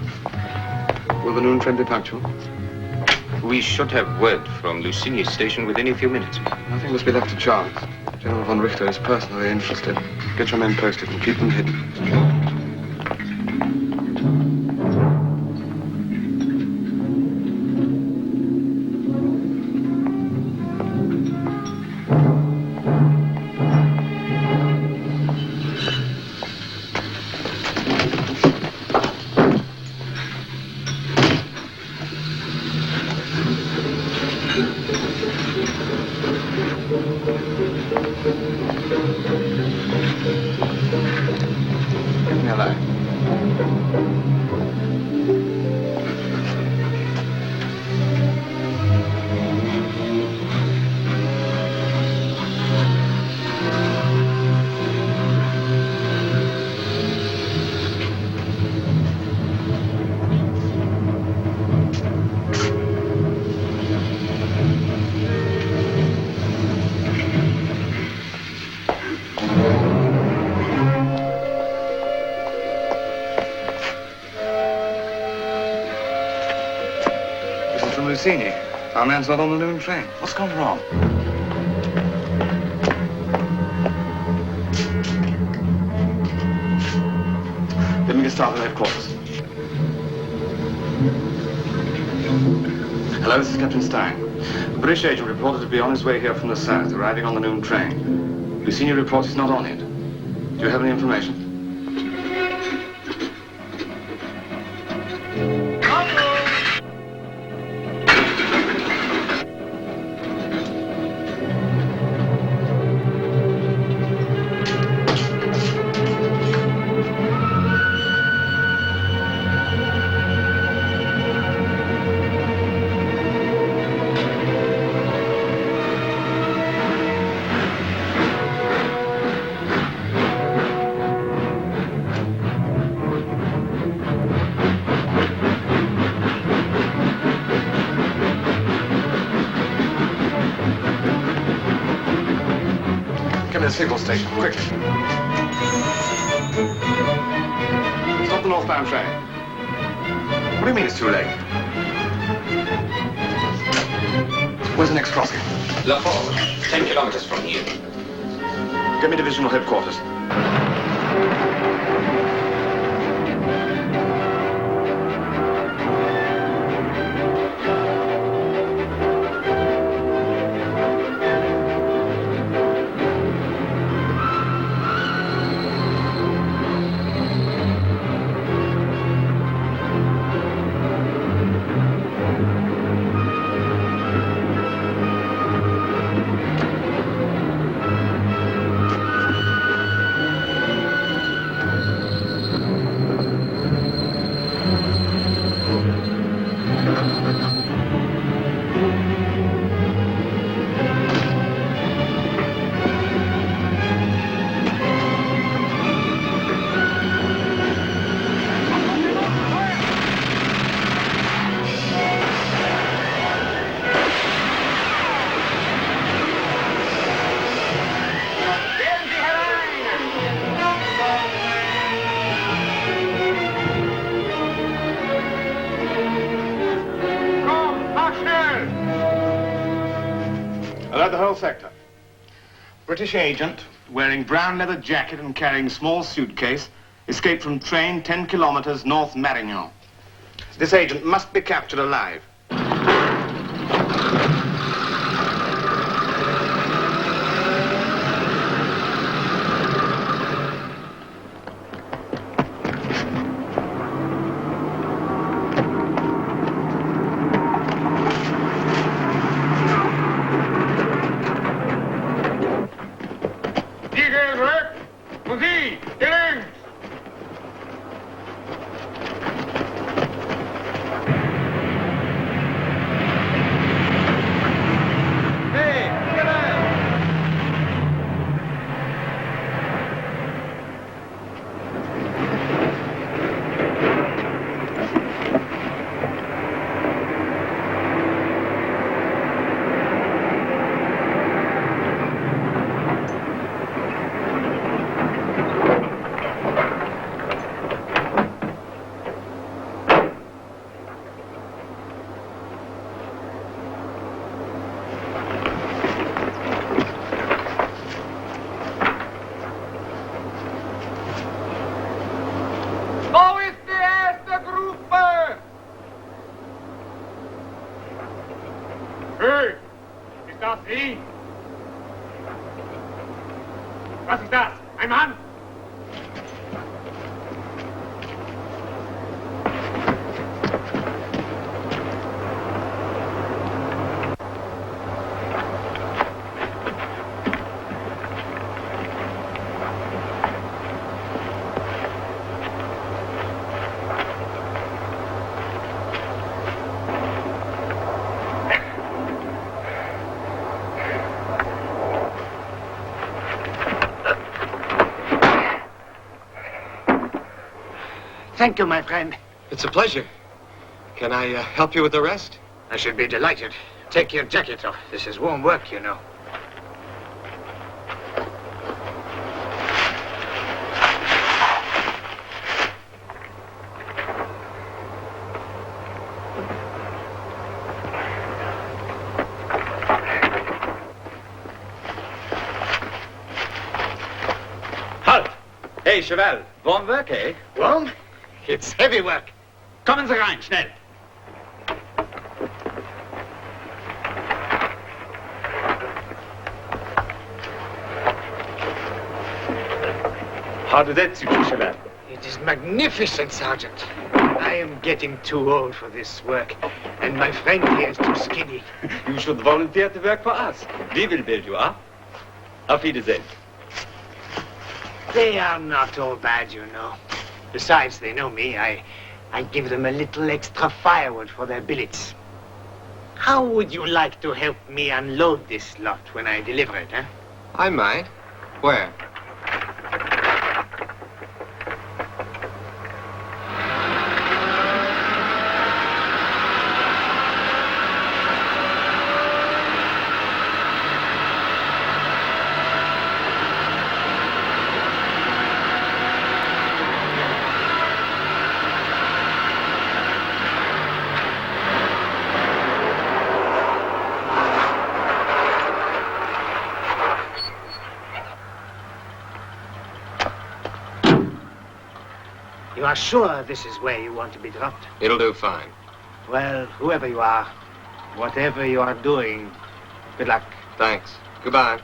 Will the noon train be punctual? We should have word from Lucini station within a few minutes. Nothing must be left to chance. General von Richter is personally interested. Get your men posted and keep them hidden. Give me a light. Lucini. Our man's not on the noon train. What's gone wrong? Let me get started at headquarters. Hello, this is Captain Stein. A British agent reported to be on his way here from the south, arriving on the noon train. Lucini reports he's not on it. Do you have any information? Come to the signal station, quickly. Stop the northbound train. What do you mean it's too late? Where's the next crossing? La Forge, 10 kilometers from here. Get me divisional headquarters. Alert the whole sector. British agent, wearing brown leather jacket and carrying small suitcase, escaped from train 10 kilometers north Marignan. This agent must be captured alive. Was ist das? Ein Mann! Thank you, my friend. It's a pleasure. Can I help you with the rest? I should be delighted. Take your jacket off. This is warm work, you know. Halt! Hey, Cheval, warm work, eh? Warm? It's heavy work. Kommen Sie rein, schnell. How did that suit you, Cheval? It is magnificent, Sergeant. I am getting too old for this work, and my friend here is too skinny. You should volunteer to work for us. We will build you up. Auf Wiedersehen. They are not all bad, you know. Besides, they know me. I give them a little extra firewood for their billets. How would you like to help me unload this lot when I deliver it, huh? I might. Where? You are sure this is where you want to be dropped? It'll do fine. Well, whoever you are, whatever you are doing, good luck. Thanks. Goodbye.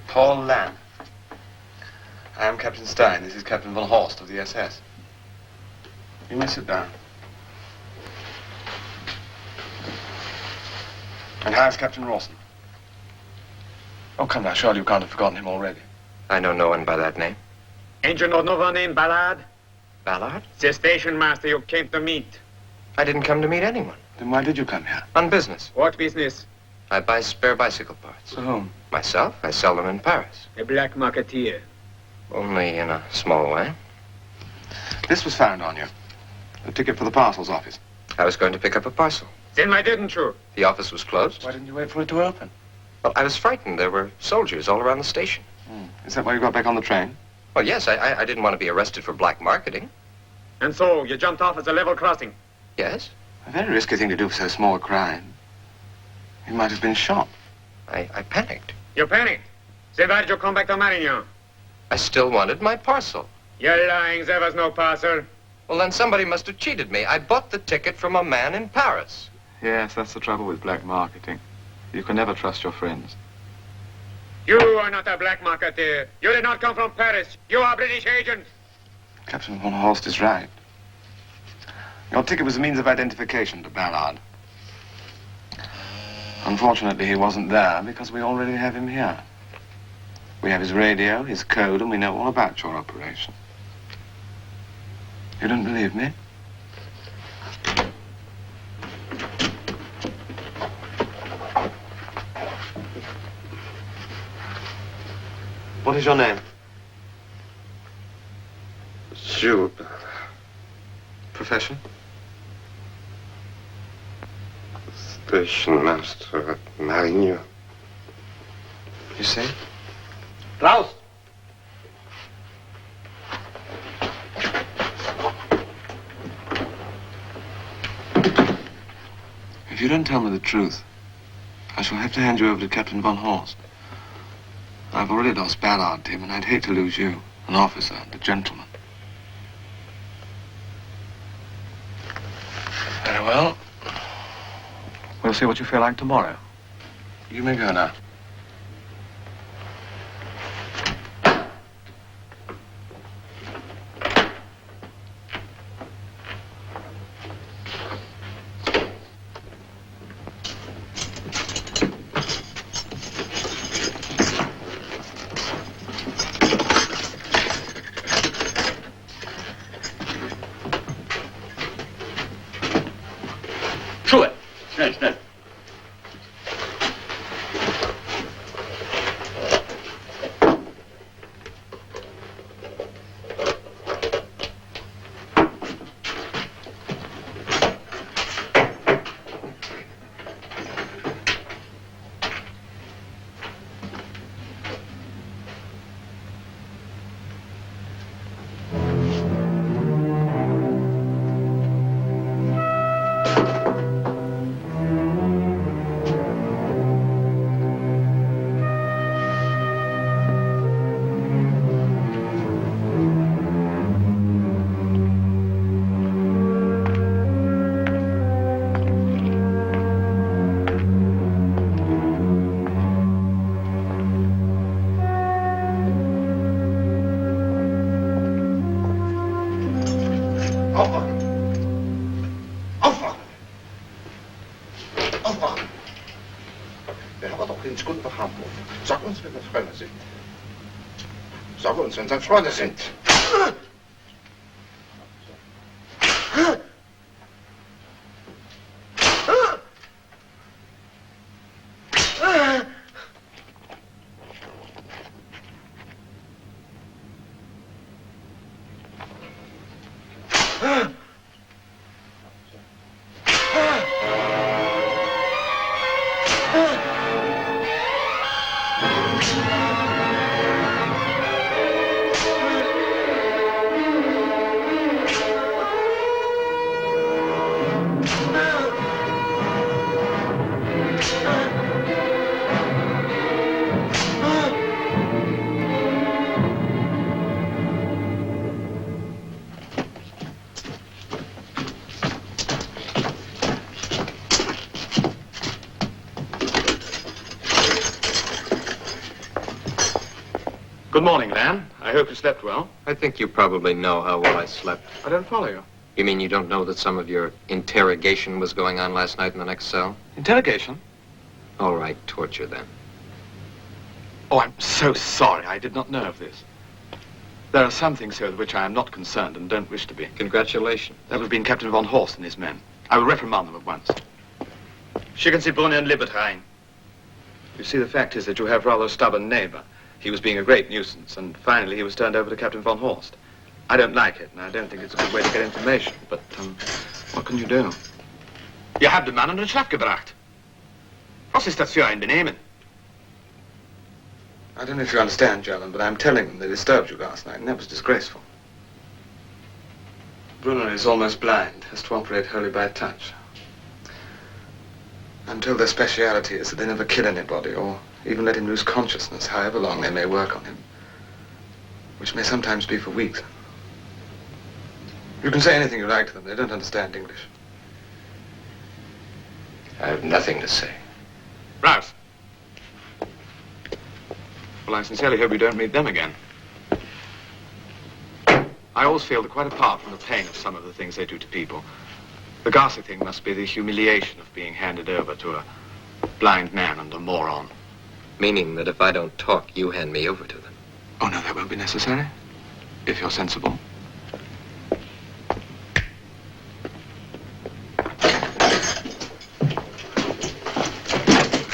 Paul Lamb. I am Captain Stein. This is Captain von Horst of the SS. You may sit down. And how's Captain Rawson? Oh, come now, surely you can't have forgotten him already. I know no one by that name. Ain't you not know one named Ballard? Ballard? The station master you came to meet. I didn't come to meet anyone. Then why did you come here? On business. What business? I buy spare bicycle parts. For whom? Myself. I sell them in Paris. A black marketeer. Only in a small way. This was found on you. The ticket for the parcels office. I was going to pick up a parcel. Then why didn't you? The office was closed. Why didn't you wait for it to open? Well, I was frightened. There were soldiers all around the station. Is that why you got back on the train? Well, yes, I didn't want to be arrested for black marketing. And so you jumped off at the level crossing? Yes. A very risky thing to do for so small a crime. You might have been shot. I panicked. You panicked? Then why did you come back to Marignan? I still wanted my parcel. You're lying. There was no parcel. Well, then somebody must have cheated me. I bought the ticket from a man in Paris. Yes, that's the trouble with black marketing. You can never trust your friends. You are not a black marketeer. You did not come from Paris. You are a British agent. Captain von Horst is right. Your ticket was a means of identification to Ballard. Unfortunately, he wasn't there because we already have him here. We have his radio, his code, and we know all about your operation. You don't believe me? What is your name? Jules. Profession? Station master at Marignan. You say? Raus! If you don't tell me the truth, I shall have to hand you over to Captain von Horst. I've already lost Ballard to him, and I'd hate to lose you, an officer and a gentleman. Very well. We'll see what you feel like tomorrow. You may go now. Schuhe. Schnell, schnell. Sag uns, wenn wir Freunde sind. Sag uns, wenn wir Freunde sind. Good morning, Lan. I hope you slept well. I think you probably know how well I slept. I don't follow you. You mean you don't know that some of your interrogation was going on last night in the next cell? Interrogation? All right, torture then. Oh, I'm so sorry. I did not know of this. There are some things here with which I am not concerned and don't wish to be. Congratulations. That would have been Captain von Horst and his men. I will reprimand them at once. Schicken Sie Brunner and Libbert rein. You see, the fact is that you have rather a stubborn neighbor. He was being a great nuisance, and finally he was turned over to Captain von Horst. I don't like it, and I don't think it's a good way to get information, but, what can you do? You have the man under Schlag gebracht. Was ist das für ein Benehmen? I don't know if you understand, German, but I'm telling them they disturbed you last night, and that was disgraceful. Brunner is almost blind, has to operate wholly by touch. I'm told their speciality is that they never kill anybody, or even let him lose consciousness, however long they may work on him, which may sometimes be for weeks. You can say anything you like to them, they don't understand English. I have nothing to say. Rouse. Well, I sincerely hope you don't meet them again. I always feel that quite apart from the pain of some of the things they do to people, the ghastly thing must be the humiliation of being handed over to a blind man and a moron. Meaning that if I don't talk, you hand me over to them. Oh, no, that won't be necessary, if you're sensible.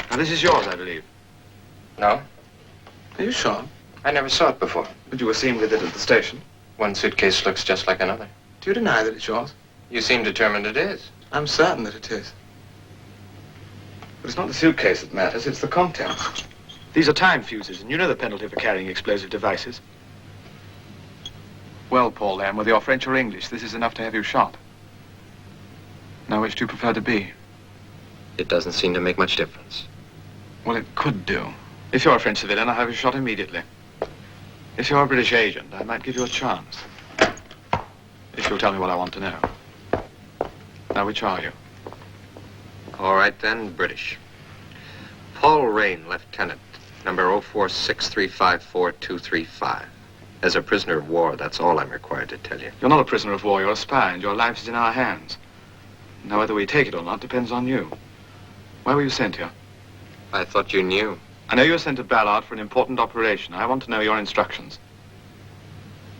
Now, this is yours, I believe. No? Are you sure? I never saw it before. But you were seen with it at the station? One suitcase looks just like another. Do you deny that it's yours? You seem determined it is. I'm certain that it is. But it's not the suitcase that matters, it's the contents. These are time fuses, and you know the penalty for carrying explosive devices. Well, Paul, Lamb, whether you're French or English, this is enough to have you shot. Now, which do you prefer to be? It doesn't seem to make much difference. Well, it could do. If you're a French civilian, I'll have you shot immediately. If you're a British agent, I might give you a chance. If you'll tell me what I want to know. Now, which are you? All right, then, British. Paul Rain, Lieutenant, number 046354235. As a prisoner of war, that's all I'm required to tell you. You're not a prisoner of war, you're a spy, and your life is in our hands. Now, whether we take it or not depends on you. Why were you sent here? I thought you knew. I know you were sent to Ballard for an important operation. I want to know your instructions.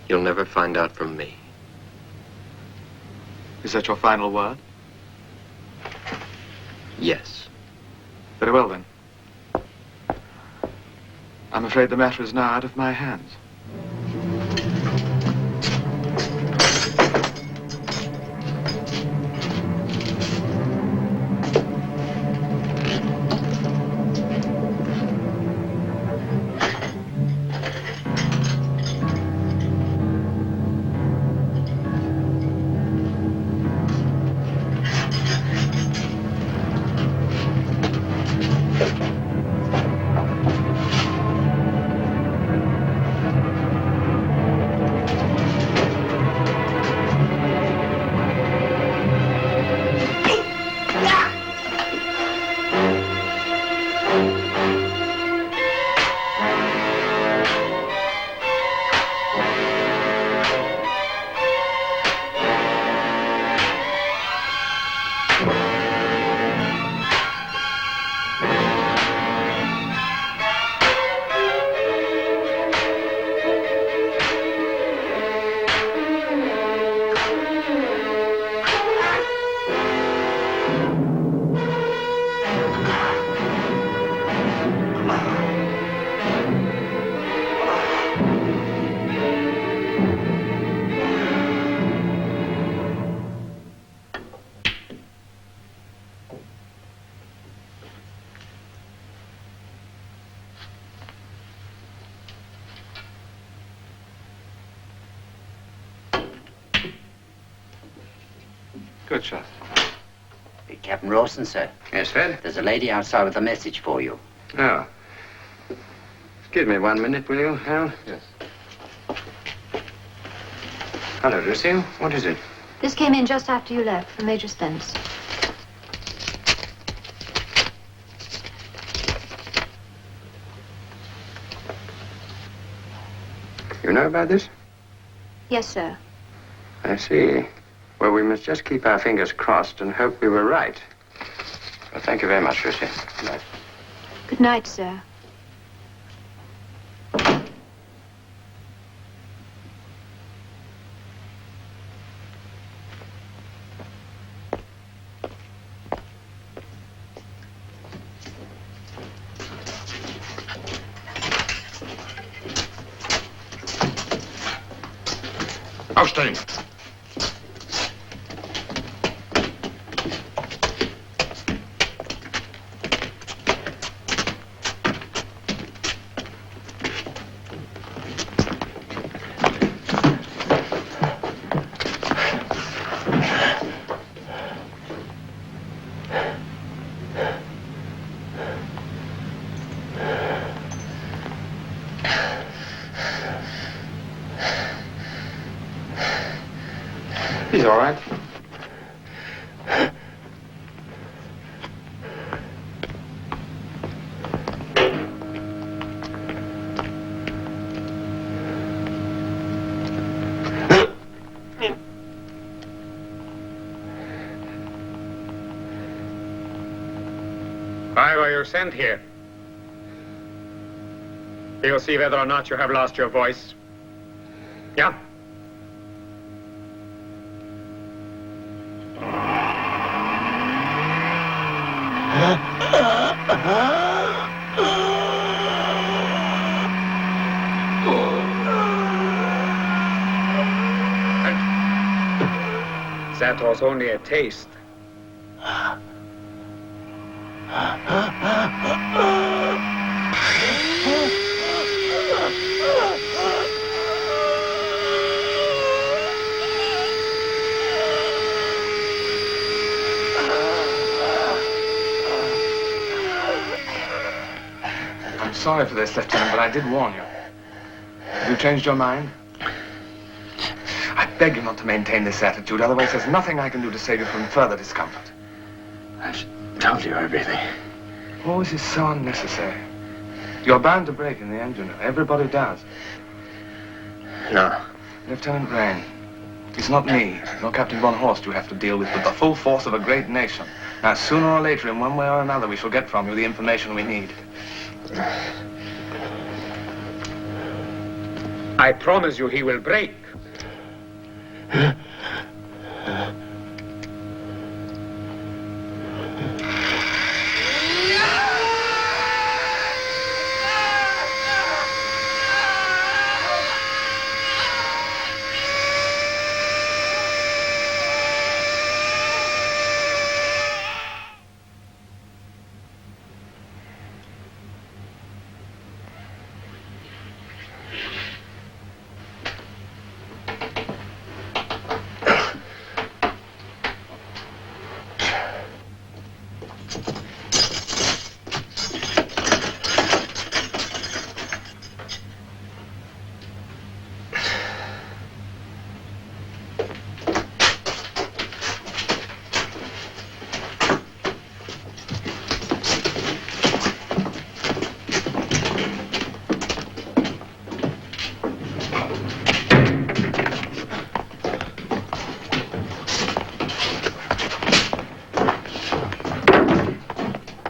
You'll never find out from me. Is that your final word? Yes. Very well, then. I'm afraid the matter is now out of my hands. Good shot. Hey, Captain Rawson, sir. Yes, Fred? There's a lady outside with a message for you. Oh. Give me 1 minute, will you, Harold? Yes. Hello, Lucille. What is it? This came in just after you left from Major Spence. You know about this? Yes, sir. I see. Well, we must just keep our fingers crossed and hope we were right. Well, thank you very much, Lucy. Good night. Good night, sir. Aufstellen! He's all right. Why were you sent here? We'll see whether or not you have lost your voice. Yeah? That was only a taste. I'm sorry for this, Lieutenant, but I did warn you. Have you changed your mind? I beg you not to maintain this attitude, otherwise there's nothing I can do to save you from further discomfort. I've told you everything. Oh, this is so unnecessary. You're bound to break in the end, you know. Everybody does. No. Lieutenant Rain, it's not me, nor Captain von Horst you have to deal with, but the full force of a great nation. Now, sooner or later, in one way or another, we shall get from you the information we need. I promise you he will break.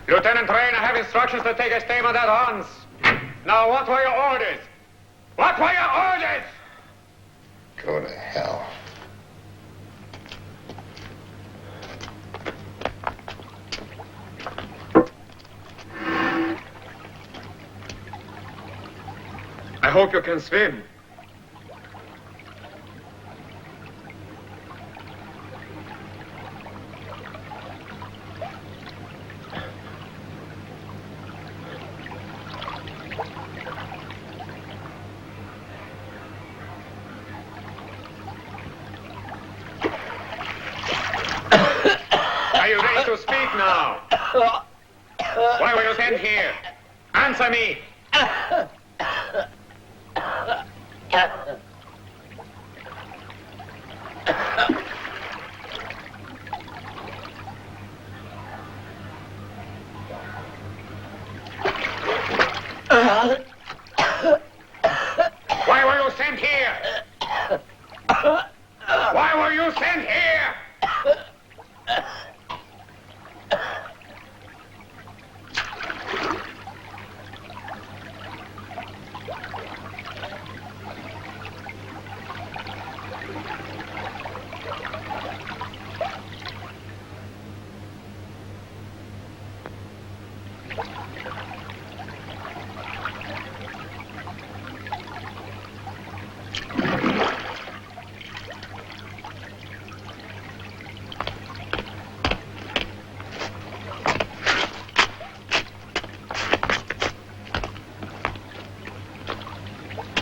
Lieutenant Rain, I have instructions to take a statement at once. Now, what were your orders? What were your orders? Go to hell. I hope you can swim. Are you ready to speak now? Why were you sent here? Answer me. Why were you sent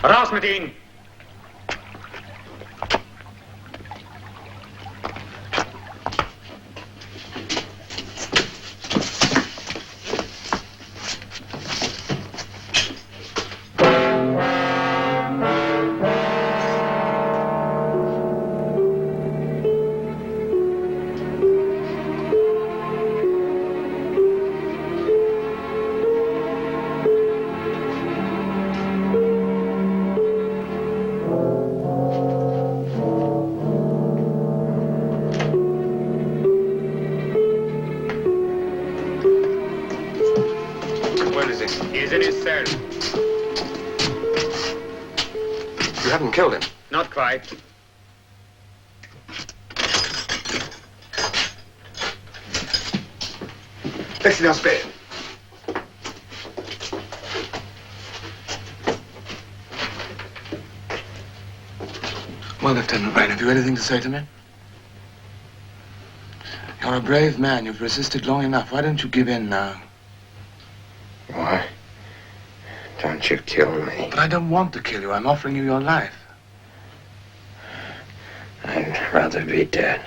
Raus mit Ihnen! Where is he? He's in his cell. You haven't killed him. Not quite. Laissez-le en spare. Well, Lieutenant Rain, have you anything to say to me? You're a brave man. You've resisted long enough. Why don't you give in now? Why? Don't you kill me. But I don't want to kill you. I'm offering you your life. I'd rather be dead.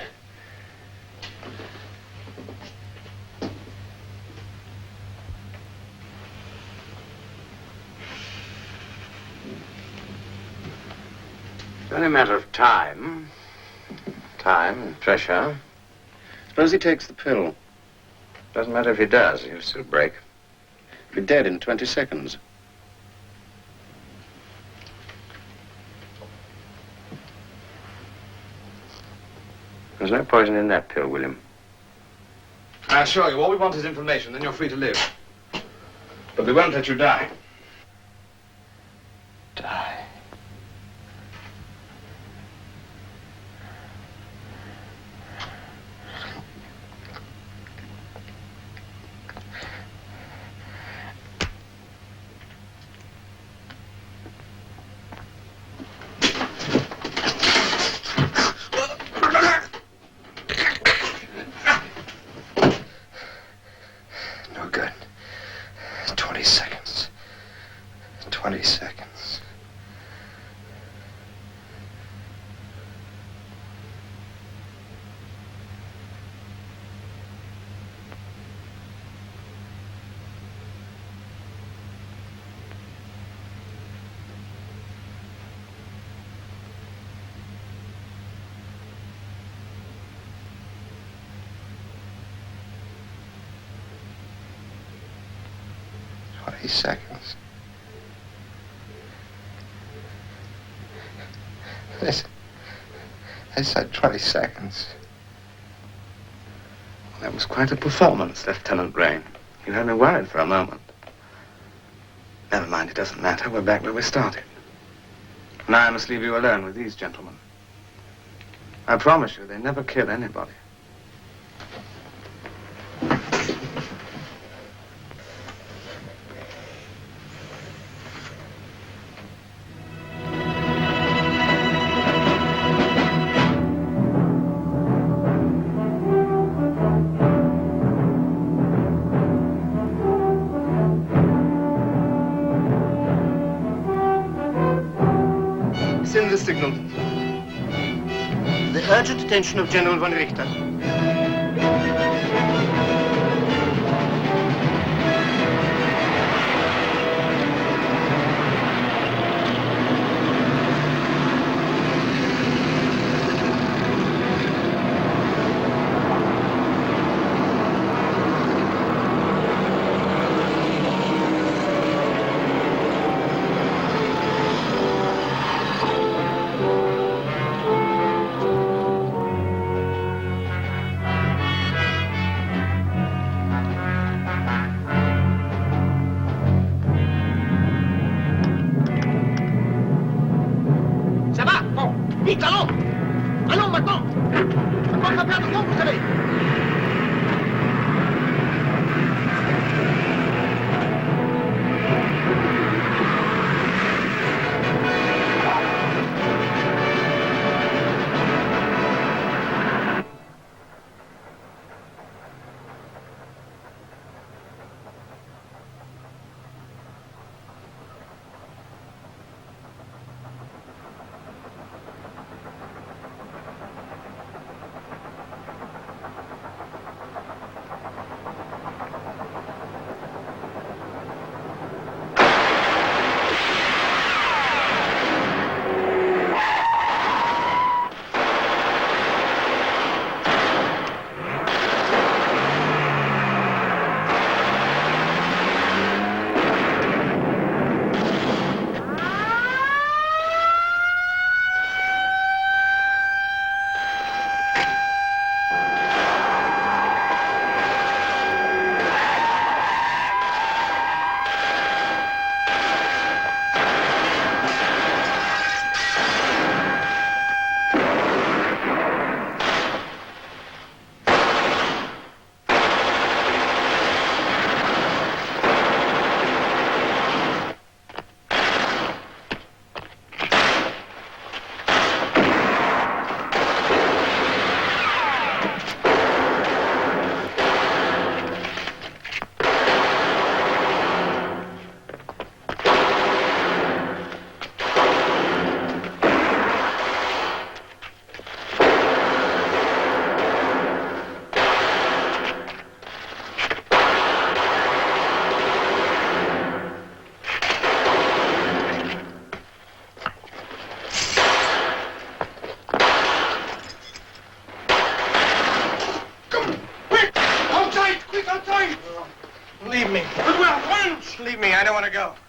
It's only a matter of time. Time and pressure. Suppose he takes the pill. Doesn't matter if he does, he'll still break. Be dead in 20 seconds. There's no poison in that pill, William. I assure you, all we want is information, then you're free to live. But we won't let you die. Die. No good. 20 seconds. 20 seconds. Seconds. I said 20 seconds. Well, that was quite a performance, Lieutenant Rain. You had me worried for a moment. Never mind, it doesn't matter. We're back where we started. Now I must leave you alone with these gentlemen. I promise you, they never kill anybody. Send the signal. The urgent attention of General von Richter. Ça va? Bon, vite, allons! Allons maintenant! On va perdre temps, vous savez!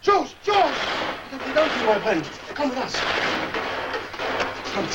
George! George! Don't you, my friend. Come with us. Come.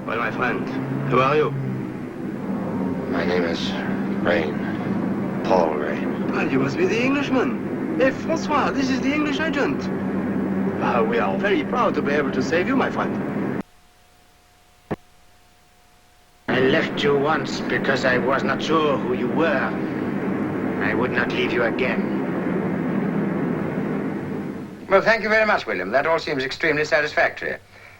Well, my friend, who are you? My name is Rain. Paul Rain. Well, you must be the Englishman. Hey, Francois, this is the English agent. We are very proud to be able to save you, my friend. I left you once because I was not sure who you were. I would not leave you again. Well, thank you very much, William. That all seems extremely satisfactory.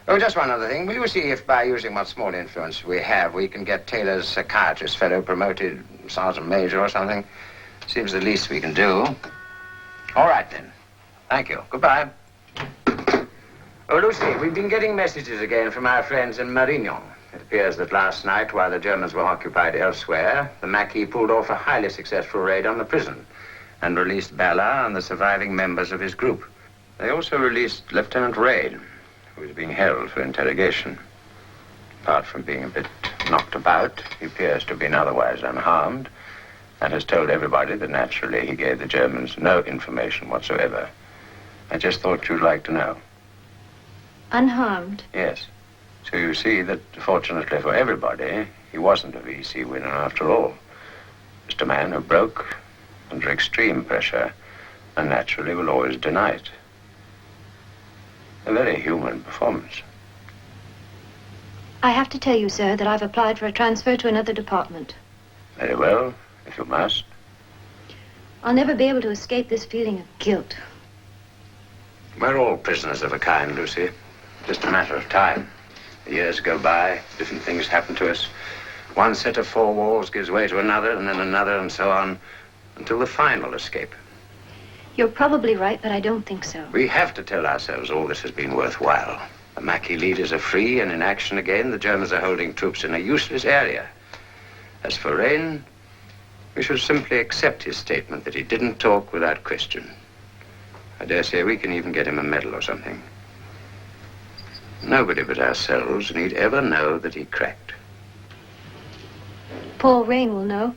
Oh, just one other thing. Will you see if by using what small influence we have, we can get Taylor's psychiatrist fellow promoted sergeant major or something? Seems the least we can do. All right, then. Thank you. Goodbye. Oh, Lucy, we've been getting messages again from our friends in Marignan. It appears that last night, while the Germans were occupied elsewhere, the Maquis pulled off a highly successful raid on the prison and released Ballard and the surviving members of his group. They also released Lieutenant Raid, who is being held for interrogation. Apart from being a bit knocked about, he appears to have been otherwise unharmed and has told everybody that naturally he gave the Germans no information whatsoever. I just thought you'd like to know. Unharmed? Yes. So you see that, fortunately for everybody, he wasn't a VC winner after all. Just a man who broke under extreme pressure and naturally will always deny it. A very human performance. I have to tell you, sir, that I've applied for a transfer to another department. Very well, if you must. I'll never be able to escape this feeling of guilt. We're all prisoners of a kind, Lucy. Just a matter of time. The years go by, different things happen to us. One set of four walls gives way to another, and then another, and so on, until the final escape. You're probably right, but I don't think so. We have to tell ourselves all this has been worthwhile. The Maquis leaders are free and in action again. The Germans are holding troops in a useless area. As for Rain, we should simply accept his statement that he didn't talk without question. I dare say we can even get him a medal or something. Nobody but ourselves need ever know that he cracked. Paul Rain will know.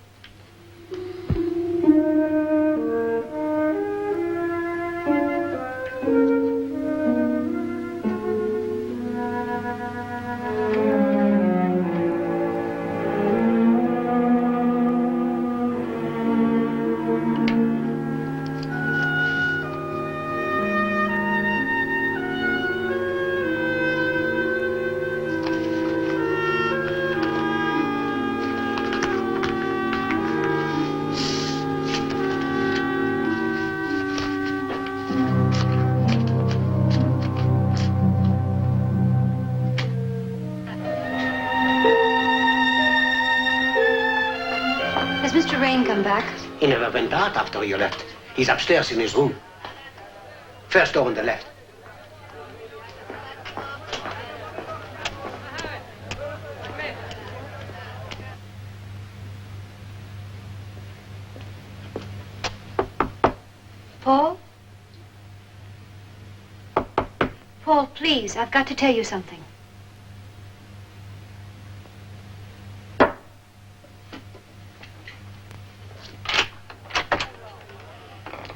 Mr. Rain come back? He never went out after you left. He's upstairs in his room. First door on the left. Paul? Paul, please, I've got to tell you something.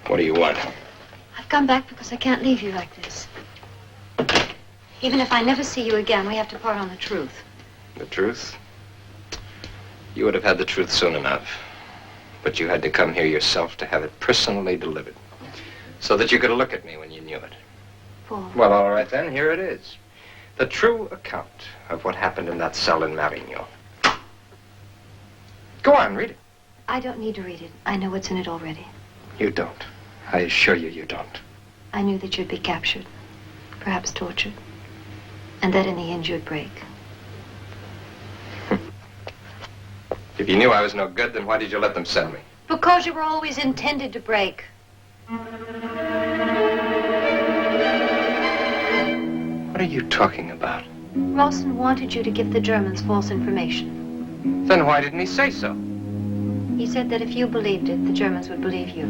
What do you want? I've come back because I can't leave you like this. Even if I never see you again, we have to part on the truth. The truth? You would have had the truth soon enough. But you had to come here yourself to have it personally delivered. So that you could look at me when you knew it. Paul. Well, all right then, here it is. The true account of what happened in that cell in Marignan. Go on, read it. I don't need to read it. I know what's in it already. You don't. I assure you, you don't. I knew that you'd be captured, perhaps tortured, and that in the end you'd break. If you knew I was no good, then why did you let them send me? Because you were always intended to break. What are you talking about? Rawson wanted you to give the Germans false information. Then why didn't he say so? He said that if you believed it, the Germans would believe you.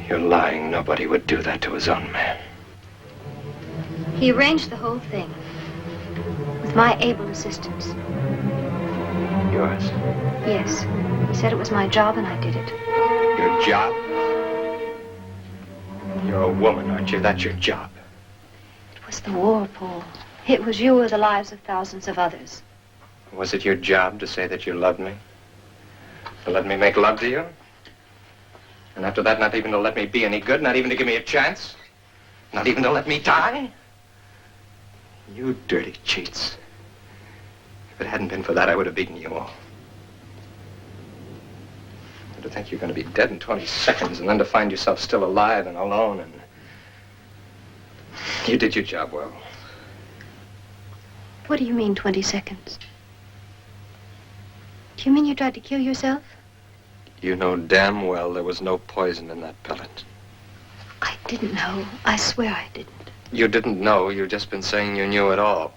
You're lying. Nobody would do that to his own man. He arranged the whole thing with my able assistance. Yours? Yes. He said it was my job and I did it. Your job? You're a woman, aren't you? That's your job. It was the war, Paul. It was you or the lives of thousands of others. Was it your job to say that you loved me? To let me make love to you? And after that, not even to let me be any good, not even to give me a chance? Not even to let me die? You dirty cheats. If it hadn't been for that, I would have eaten you all. And to think you're going to be dead in 20 seconds and then to find yourself still alive and alone and... You did your job well. What do you mean, 20 seconds? Do you mean you tried to kill yourself? You know damn well there was no poison in that pellet. I didn't know. I swear I didn't. You didn't know. You've just been saying you knew it all.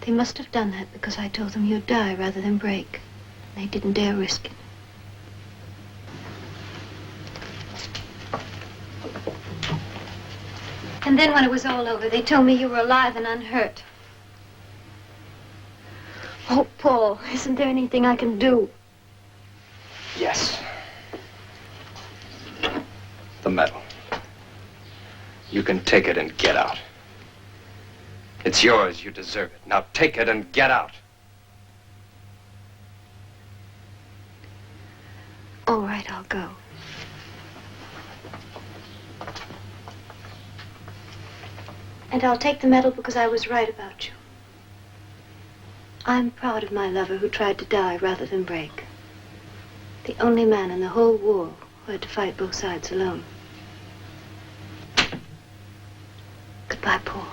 They must have done that because I told them you'd die rather than break. They didn't dare risk it. And then when it was all over, they told me you were alive and unhurt. Oh, Paul, isn't there anything I can do? Yes. The medal. You can take it and get out. It's yours. You deserve it. Now take it and get out. All right, I'll go. And I'll take the medal because I was right about you. I'm proud of my lover who tried to die rather than break. The only man in the whole war who had to fight both sides alone. Goodbye, Paul.